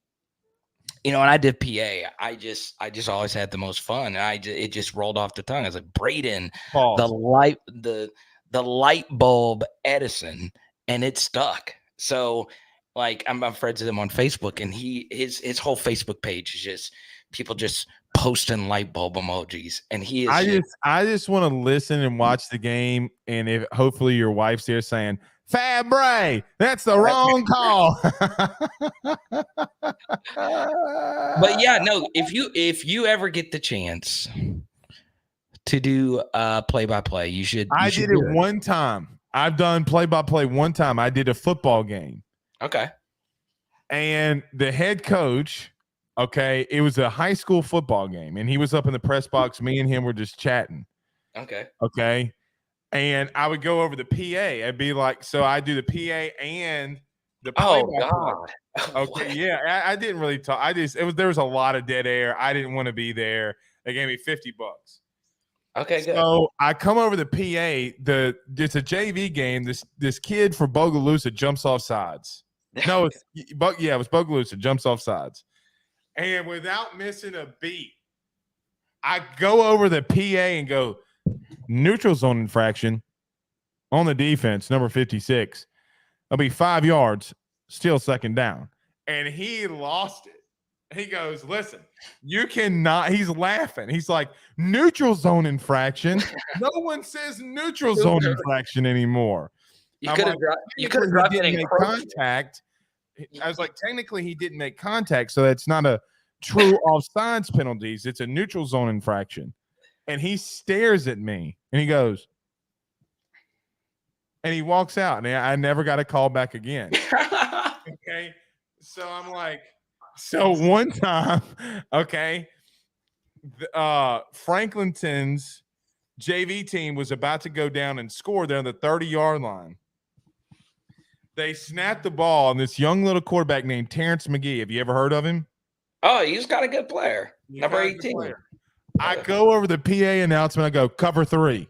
Speaker 1: when I did PA, I just always had the most fun. It just rolled off the tongue. I was like, Braden, the light bulb Edison, and it stuck. So, like, I'm friends with him on Facebook, and his whole Facebook page is just people just posting light bulb emojis, and he is.
Speaker 2: I just want to listen and watch the game, and if hopefully your wife's there saying, Fabre, that's the wrong call.
Speaker 1: But yeah, no, if you ever get the chance to do play-by-play, you should.
Speaker 2: I did it one time. I've done play-by-play one time. I did a football game.
Speaker 1: Okay.
Speaker 2: And the head coach, okay, it was a high school football game, and he was up in the press box. Me and him were just chatting.
Speaker 1: Okay.
Speaker 2: Okay. And I would go over the PA. I'd be like, so I do the PA and the play-by-play.
Speaker 1: Oh God.
Speaker 2: Okay, yeah, I didn't really talk. There was a lot of dead air. I didn't want to be there. They gave me $50.
Speaker 1: Okay, good.
Speaker 2: So I come over the PA. It's a JV game. This kid from Bogalusa jumps off sides. No, it was Bogalusa jumps off sides, and without missing a beat, I go over the PA and go, neutral zone infraction on the defense, number 56. It'll be 5 yards, still second down. And he lost it. He goes, listen, you cannot. He's laughing. He's like, neutral zone infraction. No one says neutral zone infraction anymore.
Speaker 1: You could have dropped it in
Speaker 2: contact. I was like, technically, he didn't make contact, so that's not a true offsides penalties. It's a neutral zone infraction. And he stares at me, and he goes, and he walks out, and I never got a call back again. Okay, so I'm like, so one time, okay, Franklinton's JV team was about to go down and score. They're on the 30-yard line. They snapped the ball, and this young little quarterback named Terrence McGee. Have you ever heard of him?
Speaker 1: Oh, he's got a good player. Number 18.
Speaker 2: I go over the PA announcement. I go, cover 3.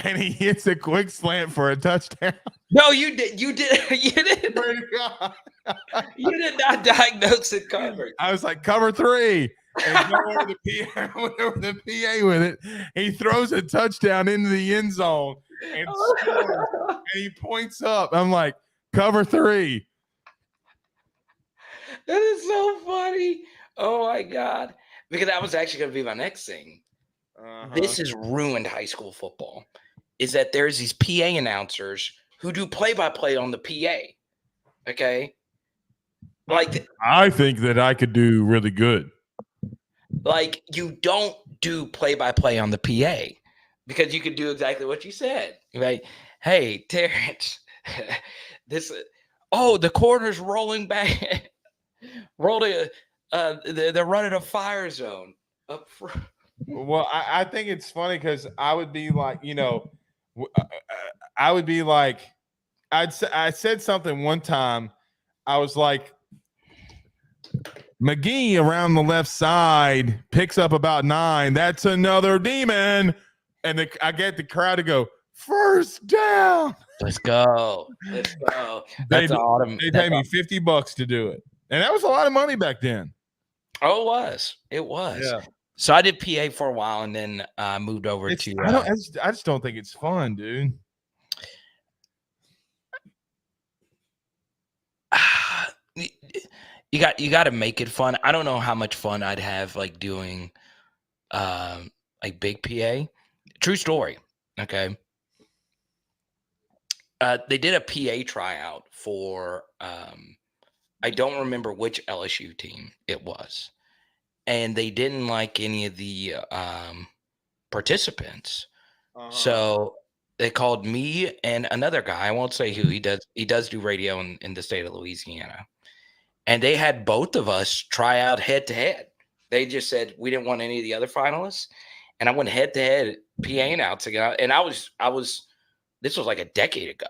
Speaker 2: And he hits a quick slant for a touchdown.
Speaker 1: No, you did. You did. You did. You did not diagnose it covered.
Speaker 2: I was like, cover 3. And go over the PA, went over the PA with it. He throws a touchdown into the end zone and scores. And he points up. I'm like, cover 3.
Speaker 1: That is so funny. Oh my God. Because that was actually going to be my next thing. This has ruined high school football. Is that there's these PA announcers who do play-by-play on the PA. Okay. Like,
Speaker 2: I think that I could do really good.
Speaker 1: Like, you don't do play-by-play on the PA because you could do exactly what you said. Right? Hey, Terrence, the corner's rolling back. They're running a fire zone up front.
Speaker 2: Well, I think it's funny because I would be like, I would be like, I said something one time. I was like, McGee around the left side picks up about 9. That's another demon. And I get the crowd to go, first down.
Speaker 1: Let's go. Let's go.
Speaker 2: That's awesome. They paid me $50 to do it. And that was a lot of money back then.
Speaker 1: Oh, it was. It was.
Speaker 2: Yeah.
Speaker 1: So I did PA for a while and then moved over to.
Speaker 2: I just don't think it's fun, dude.
Speaker 1: you got to make it fun. I don't know how much fun I'd have like doing like big PA. True story. Okay. They did a PA tryout for I don't remember which LSU team it was, and they didn't like any of the participants. So they called me and another guy. I won't say who. He does do radio in the state of Louisiana, and they had both of us try out head to head. They just said we didn't want any of the other finalists, and I went head to head PAing out together. And I was this was like a decade ago.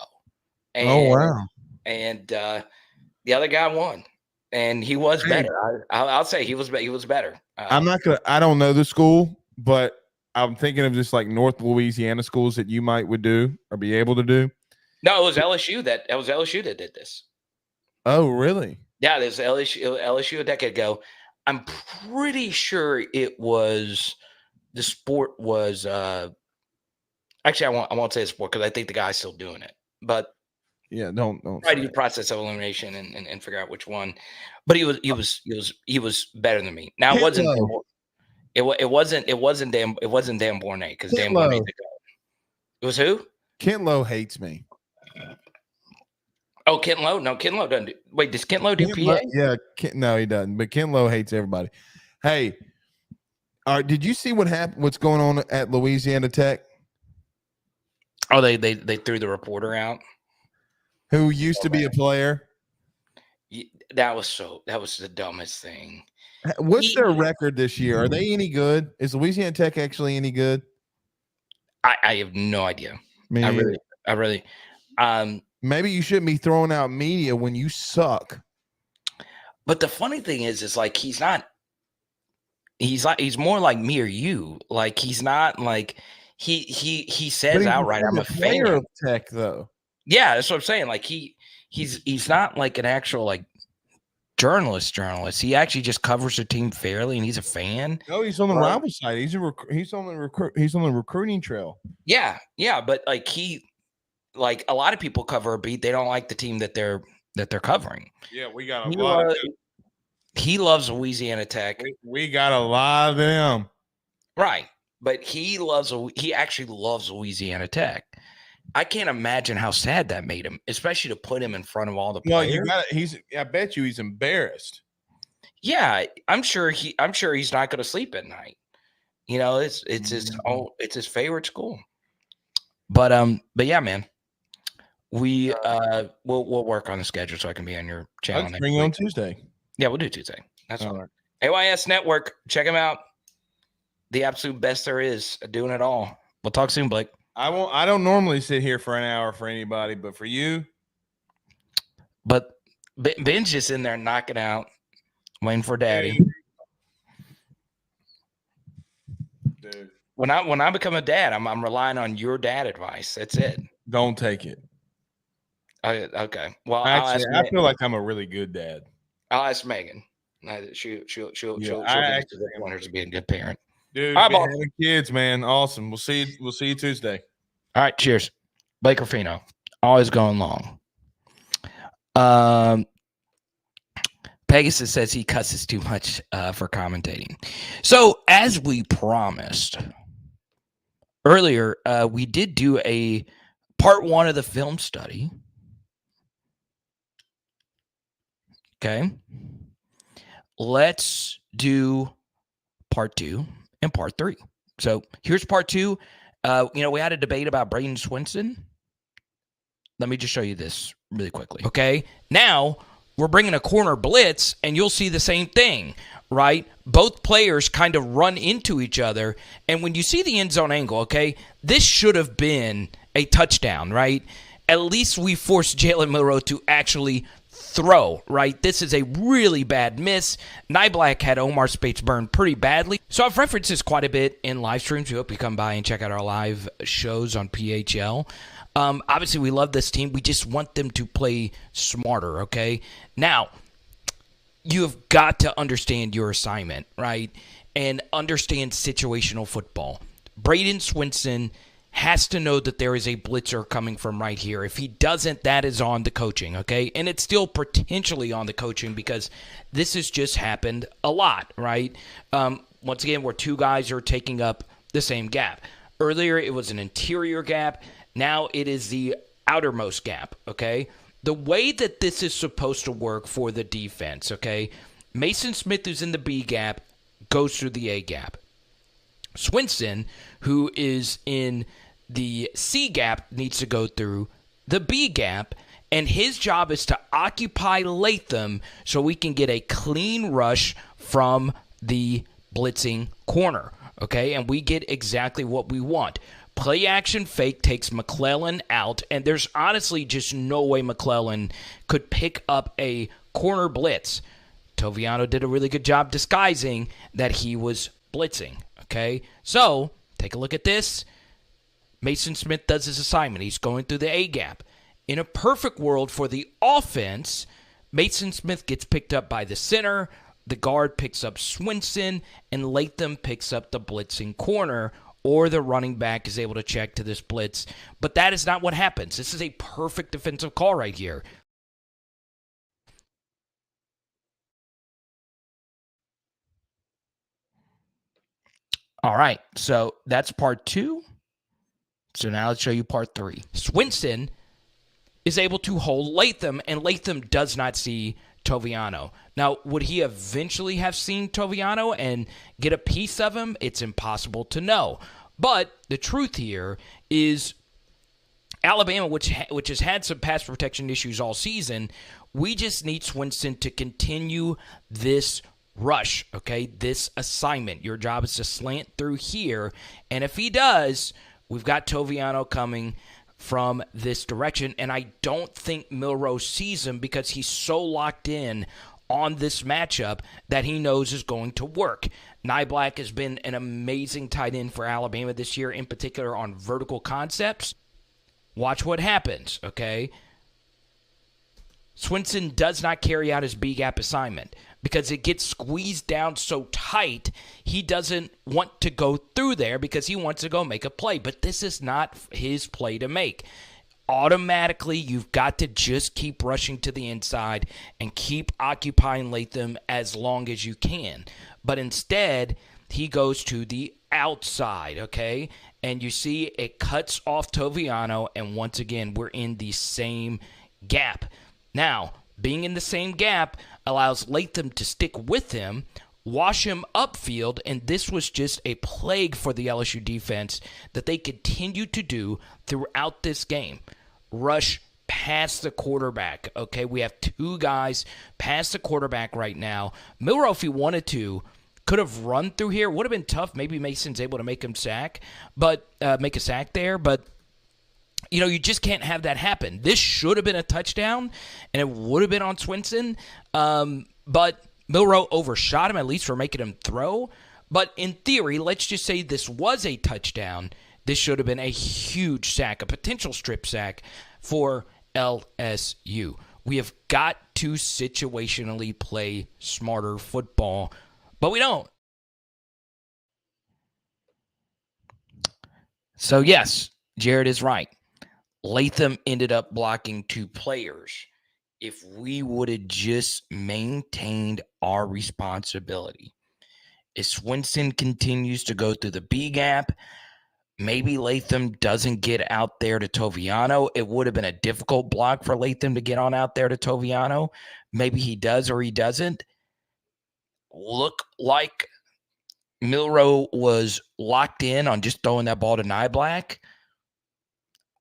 Speaker 1: And,
Speaker 2: oh wow!
Speaker 1: And the other guy won, and he was better. I'll say he was better.
Speaker 2: I don't know the school, but I'm thinking of just like North Louisiana schools that you would do or be able to do.
Speaker 1: No, it was LSU that did this.
Speaker 2: Oh, really?
Speaker 1: Yeah, there's LSU a decade ago. I'm pretty sure it was the sport was actually I won't say the sport because I think the guy's still doing it. But
Speaker 2: yeah, don't
Speaker 1: try to do process of elimination and figure out which one. But he was better than me. Now it wasn't Dan Bornay because Dan Bornay's the guy. It was who?
Speaker 2: Kent Lowe hates me.
Speaker 1: Oh, Kent Lowe? No, Kent Lowe doesn't do. Wait, does Kent Lowe do PA?
Speaker 2: Yeah, no, he doesn't. But Kent Lowe hates everybody. Hey, did you see what happened? What's going on at Louisiana Tech?
Speaker 1: Oh, they threw the reporter out
Speaker 2: who used to be a player.
Speaker 1: That was the dumbest thing.
Speaker 2: What's their record this year? Are they any good? Is Louisiana Tech actually any good?
Speaker 1: I have no idea. I really.
Speaker 2: Maybe you shouldn't be throwing out media when you suck.
Speaker 1: But the funny thing is like he's not. He's more like me or you. Like he's not like he says outright, "I'm a fan
Speaker 2: of Tech," though.
Speaker 1: Yeah, that's what I'm saying. Like he's not like an actual like journalist. He actually just covers the team fairly, and he's a fan.
Speaker 2: No, he's on the rival side. He's on the recruiting trail.
Speaker 1: Yeah, but like like a lot of people cover a beat. They don't like the team that they're covering.
Speaker 2: Yeah, we got a lot.
Speaker 1: He loves Louisiana Tech.
Speaker 2: We got a lot of them.
Speaker 1: Right, but he actually loves Louisiana Tech. I can't imagine how sad that made him, especially to put him in front of all the players.
Speaker 2: I bet you he's embarrassed.
Speaker 1: Yeah, I'm sure he's not going to sleep at night. You know, it's his favorite school. But yeah, man. We'll work on the schedule so I can be on your channel.
Speaker 2: I'll bring you on Tuesday.
Speaker 1: Yeah, we'll do Tuesday. That's all
Speaker 2: right.
Speaker 1: AYS Network, check him out. The absolute best there is, doing it all. We'll talk soon, Blake.
Speaker 2: I don't normally sit here for an hour for anybody, but for you.
Speaker 1: But Ben's just in there knocking out, waiting for Daddy.
Speaker 2: Dude.
Speaker 1: When I become a dad, I'm relying on your dad advice. That's it.
Speaker 2: Don't take it.
Speaker 1: Okay. Well,
Speaker 2: actually, I feel like I'm a really good dad.
Speaker 1: I'll ask Megan. She'll want her to be a good parent.
Speaker 2: Dude, having kids, man, awesome. We'll see you Tuesday.
Speaker 1: All right, cheers. Blake Ruffino, always going long. Pegasus says he cusses too much for commentating. So, as we promised earlier, we did do a part 1 of the film study. Okay. Let's do part 2 and part 3. So here's part 2. We had a debate about Braden Swinson. Let me just show you this really quickly. Okay. Now we're bringing a corner blitz and you'll see the same thing, right? Both players kind of run into each other. And when you see the end zone angle, okay, this should have been a touchdown, right? At least we forced Jalen Milroe to actually throw, right? This is a really bad miss. Nyblack had Omar Spates burned pretty badly. So I've referenced this quite a bit in live streams. We hope you come by and check out our live shows on PHL. Obviously, we love this team. We just want them to play smarter, okay? Now, you have got to understand your assignment, right? And understand situational football. Braden Swinson has to know that there is a blitzer coming from right here. If he doesn't, that is on the coaching, okay? And it's still potentially on the coaching because this has just happened a lot, right? Once again, where two guys are taking up the same gap. Earlier, it was an interior gap. Now it is the outermost gap, okay? The way that this is supposed to work for the defense, okay? Mason Smith, who's in the B gap, goes through the A gap. Swinson, who is in the C gap, needs to go through the B gap, and his job is to occupy Latham so we can get a clean rush from the blitzing corner, okay? And we get exactly what we want. Play action fake takes McClellan out, and there's honestly just no way McClellan could pick up a corner blitz. Toviano did a really good job disguising that he was blitzing, okay? So, take a look at this. Mason Smith does his assignment. He's going through the A gap. In a perfect world for the offense, Mason Smith gets picked up by the center, the guard picks up Swinson, and Latham picks up the blitzing corner, or the running back is able to check to this blitz. But that is not what happens. This is a perfect defensive call right here. All right, so that's part 2. So now let's show you part 3. Swinson is able to hold Latham, and Latham does not see Toviano. Now, would he eventually have seen Toviano and get a piece of him? It's impossible to know. But the truth here is Alabama, which has had some pass protection issues all season, we just need Swinson to continue this rush, okay, this assignment. Your job is to slant through here, and if he does, we've got Toviano coming from this direction, and I don't think Milroe sees him because he's so locked in on this matchup that he knows is going to work. Nyblack has been an amazing tight end for Alabama this year, in particular on vertical concepts. Watch what happens, okay? Swinson does not carry out his B-gap assignment because it gets squeezed down so tight, he doesn't want to go through there because he wants to go make a play. But this is not his play to make. Automatically, you've got to just keep rushing to the inside and keep occupying Latham as long as you can. But instead, he goes to the outside, okay? And you see it cuts off Toviano, and once again, we're in the same gap. Now, being in the same gap allows Latham to stick with him, wash him upfield, and this was just a plague for the LSU defense that they continue to do throughout this game. Rush past the quarterback, okay? We have two guys past the quarterback right now. Milroe, if he wanted to, could have run through here. Would have been tough. Maybe Mason's able to make him make a sack there, but you know, you just can't have that happen. This should have been a touchdown, and it would have been on Swinson, but Milroe overshot him, at least for making him throw. But in theory, let's just say this was a touchdown. This should have been a huge sack, a potential strip sack for LSU. We have got to situationally play smarter football, but we don't. So, yes, Jared is right. Latham ended up blocking two players. If we would have just maintained our responsibility. If Swinson continues to go through the B gap, maybe Latham doesn't get out there to Toviano. It would have been a difficult block for Latham to get on out there to Toviano. Maybe he does or he doesn't. Look like Milroe was locked in on just throwing that ball to Nyblack.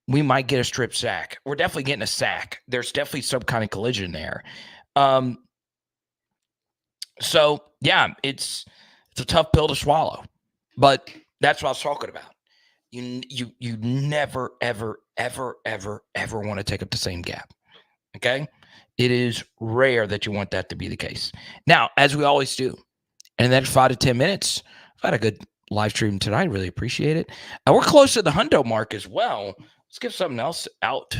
Speaker 1: We might get a strip sack. We're definitely getting a sack. There's definitely some kind of collision there. So, yeah, it's a tough pill to swallow. But that's what I was talking about. You never, ever, ever, ever, ever want to take up the same gap. Okay? It is rare that you want that to be the case. Now, as we always do, in the next 5 to 10 minutes, I've had a good live stream tonight. Really appreciate it. We're close to the hundo mark as well. Let's get something else out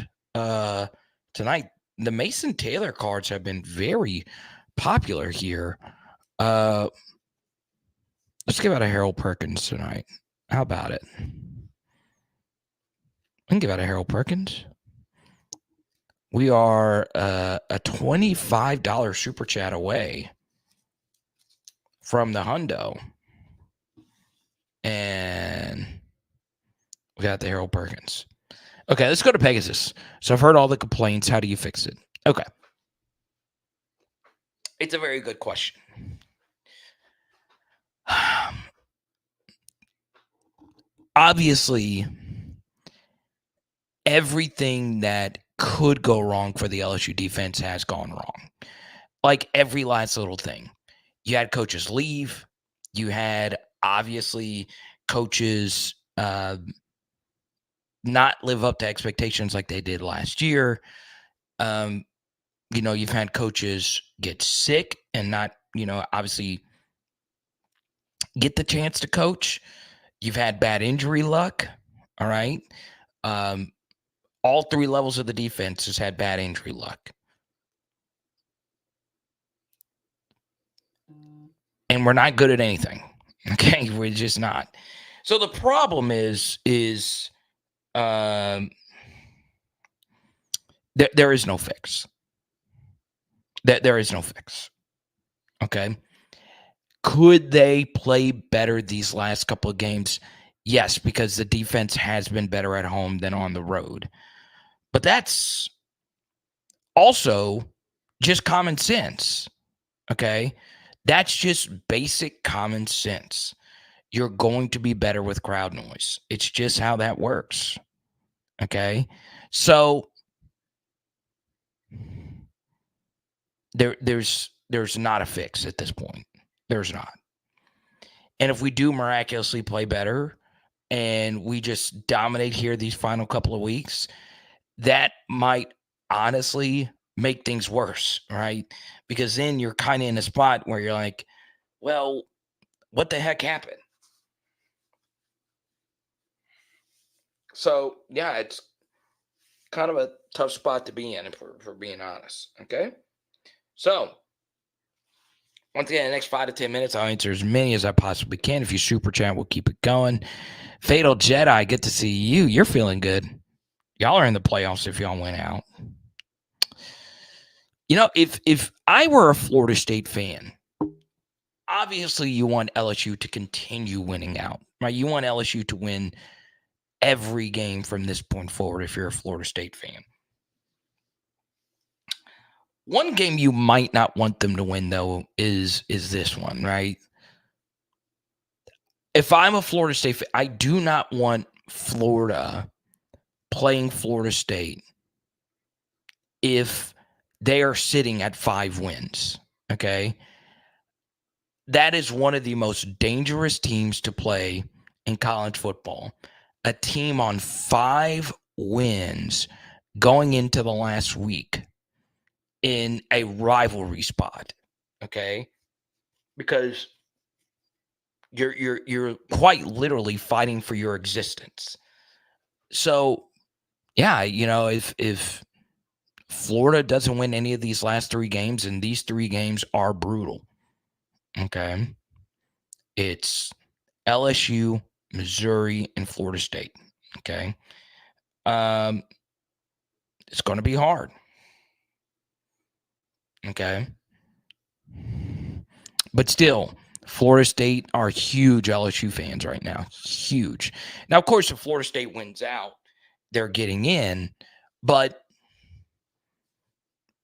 Speaker 1: tonight. The Mason Taylor cards have been very popular here. Let's give out a Harold Perkins tonight. How about it? can give out a Harold Perkins. We are a $25 super chat away from the hundo. And we got the Harold Perkins. Okay, let's go to Pegasus. So I've heard all the complaints. How do you fix it? Okay. It's a very good question. Obviously, everything that could go wrong for the LSU defense has gone wrong. Like every last little thing. You had coaches leave. You had, obviously, coaches not live up to expectations like they did last year. You've had coaches get sick and not, obviously get the chance to coach. You've had bad injury luck. All right. All three levels of the defense has had bad injury luck. And we're not good at anything. Okay. We're just not. So the problem is there is no fix. There is no fix. Okay. Could they play better these last couple of games? Yes, because the defense has been better at home than on the road. But that's also just common sense. Okay. That's just basic common sense. You're going to be better with crowd noise. It's just how that works. Okay. So there's not a fix at this point. There's not. And if we do miraculously play better and we just dominate here these final couple of weeks, that might honestly make things worse, right? Because then you're kind of in a spot where you're like, well, what the heck happened? So, yeah, it's kind of a tough spot to be in, for being honest, okay? So, once again, the next 5 to 10 minutes, I'll answer as many as I possibly can. If you super chat, we'll keep it going. Fatal Jedi, good to see you. You're feeling good. Y'all are in the playoffs if y'all went out. If I were a Florida State fan, obviously you want LSU to continue winning out, right? You want LSU to win every game from this point forward if you're a Florida State fan. One game you might not want them to win, though, is this one, right? If I'm a Florida State fan, I do not want Florida playing Florida State if they are sitting at 5 wins, okay? That is one of the most dangerous teams to play in college football. A team on 5 wins going into the last week in a rivalry spot, okay? Because you're quite literally fighting for your existence. So, yeah, if Florida doesn't win any of these last 3 games, and these 3 games are brutal, okay? It's LSU, Missouri, and Florida State, okay? It's going to be hard, okay? But still, Florida State are huge LSU fans right now. Huge. Now, of course, if Florida State wins out, they're getting in. But,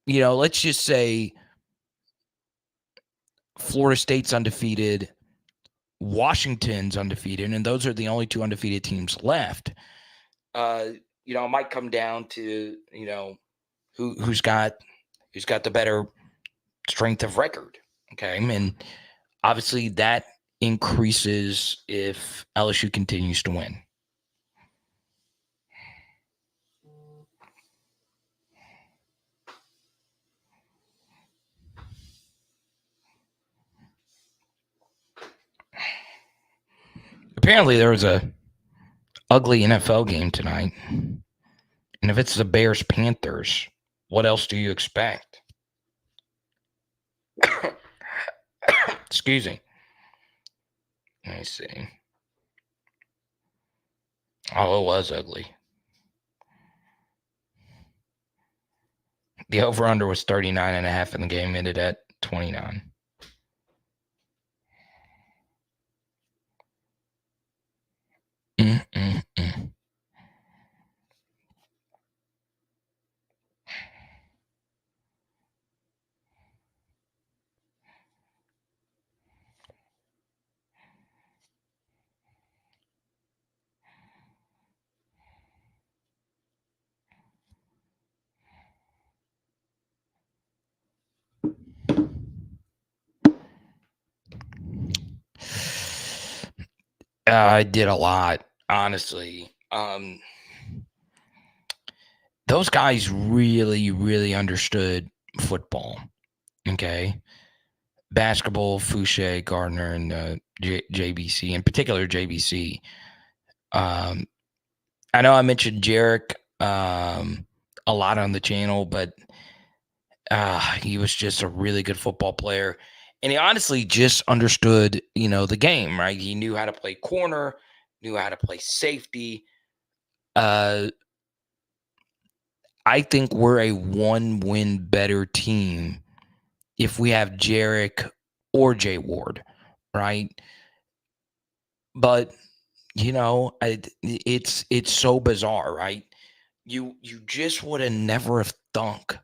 Speaker 1: let's just say Florida State's undefeated, Washington's undefeated, and those are the only 2 undefeated teams left. It might come down to, who's got the better strength of record. Okay. And obviously that increases if LSU continues to win. Apparently there was a ugly NFL game tonight. And if it's the Bears-Panthers, what else do you expect? Excuse me. Let me see. Oh, it was ugly. The over-under was 39.5, and the game ended at 29. Mm-mm-mm. I did a lot, honestly. Those guys really, really understood football. Okay. Basketball, Fouché, Gardner, and JBC, in particular JBC. I know I mentioned Jarek a lot on the channel, but he was just a really good football player. And he honestly just understood, the game, right? He knew how to play corner, knew how to play safety. I think we're a one-win better team if we have Jarek or Jay Ward, right? But it's so bizarre, right? You just would have never have thunk.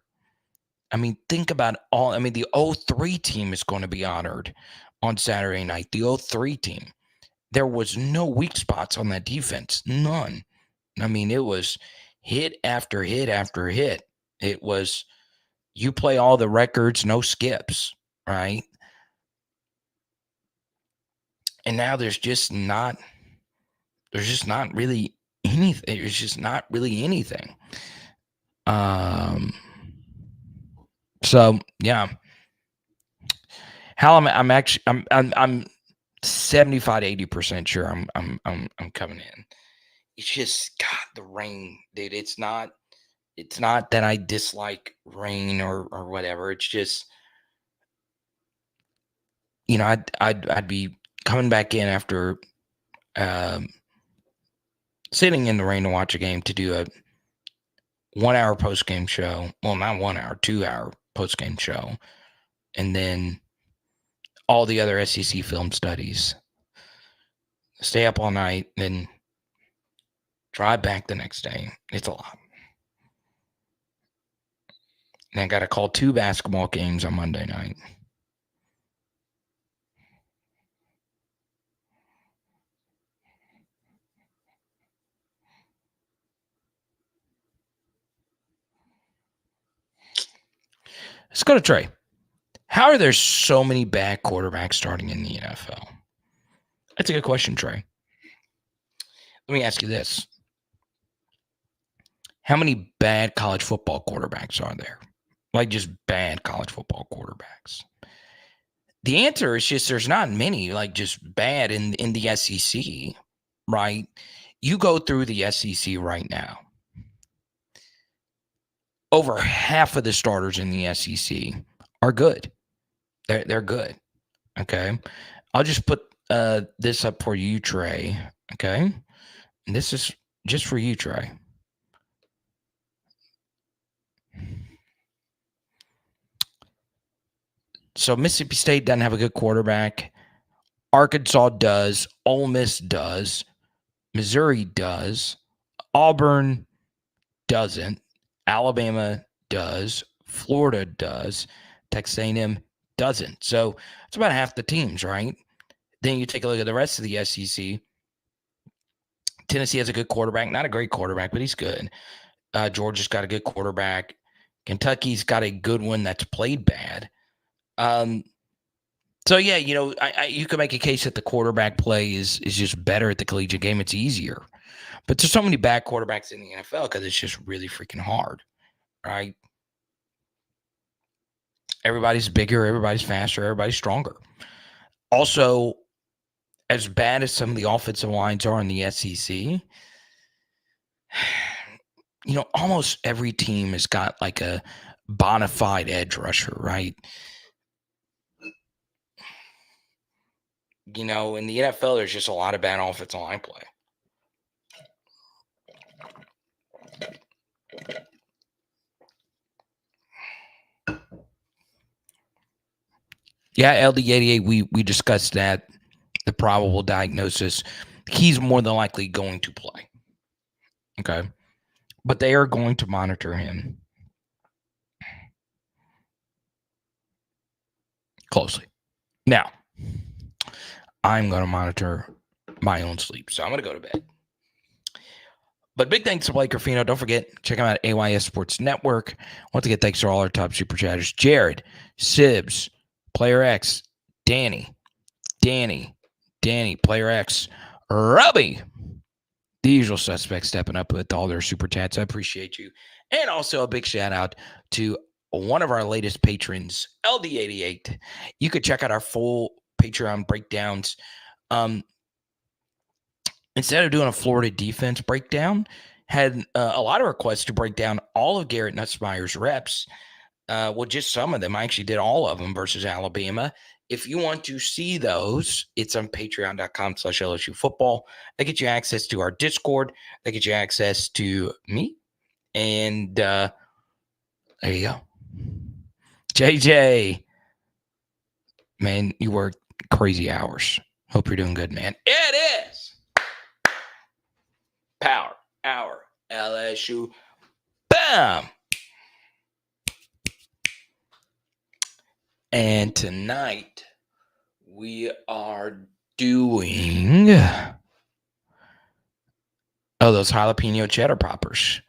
Speaker 1: I mean, think about the 03 team is going to be honored on Saturday night. The 03 team. There was no weak spots on that defense. None. I mean, it was hit after hit after hit. It was, you play all the records, no skips, right? And now there's just not really anything. There's just not really anything. So yeah. Hal, I'm 75-80% sure I'm coming in. It's just God, the rain, dude. It's not that I dislike rain or whatever. It's just, I'd be coming back in after sitting in the rain to watch a game to do a 1 hour post game show. Well, not 1 hour, 2 hour post game show, and then all the other SEC film studies. Stay up all night, then drive back the next day. It's a lot. And I got to call 2 basketball games on Monday night. Let's go to Trey. How are there so many bad quarterbacks starting in the NFL? That's a good question, Trey. Let me ask you this. How many bad college football quarterbacks are there? Like just bad college football quarterbacks. The answer is just there's not many, like just bad in the SEC, right? You go through the SEC right now. Over half of the starters in the SEC are good. They're good. Okay. I'll just put this up for you, Trey. Okay. And this is just for you, Trey. So Mississippi State doesn't have a good quarterback. Arkansas does. Ole Miss does. Missouri does. Auburn doesn't. Alabama does. Florida does. Texas A&M doesn't. So it's about half the teams, right? Then you take a look at the rest of the SEC. Tennessee has a good quarterback. Not a great quarterback, but he's good. Georgia's got a good quarterback. Kentucky's got a good one that's played bad. So yeah, you can make a case that the quarterback play is just better at the collegiate game. It's easier, but there's so many bad quarterbacks in the NFL because it's just really freaking hard, right? Everybody's bigger, everybody's faster, everybody's stronger. Also, as bad as some of the offensive lines are in the SEC, almost every team has got like a bona fide edge rusher, right? In the NFL, there's just a lot of bad offensive line play. Yeah, LD88, we discussed that, the probable diagnosis. He's more than likely going to play. Okay. But they are going to monitor him closely. Now, I'm going to monitor my own sleep. So I'm going to go to bed. But big thanks to Blake Ruffino. Don't forget, check him out at AYS Sports Network. Once again, thanks to all our top super chatters. Jared, Sibs, Player X, Danny, Player X, Robbie. The usual suspects stepping up with all their super chats. I appreciate you. And also a big shout out to one of our latest patrons, LD88. You could check out our full Patreon breakdowns. Instead of doing a Florida defense breakdown, had a lot of requests to break down all of Garrett Nussmeier's reps. Well, just some of them. I actually did all of them versus Alabama. If you want to see those, it's on patreon.com/LSU football. That gets you access to our Discord. That gets you access to me. And there you go. JJ, man, you work crazy hours. Hope you're doing good, man. It is Power Hour LSU. Bam! And tonight we are doing those jalapeno cheddar poppers.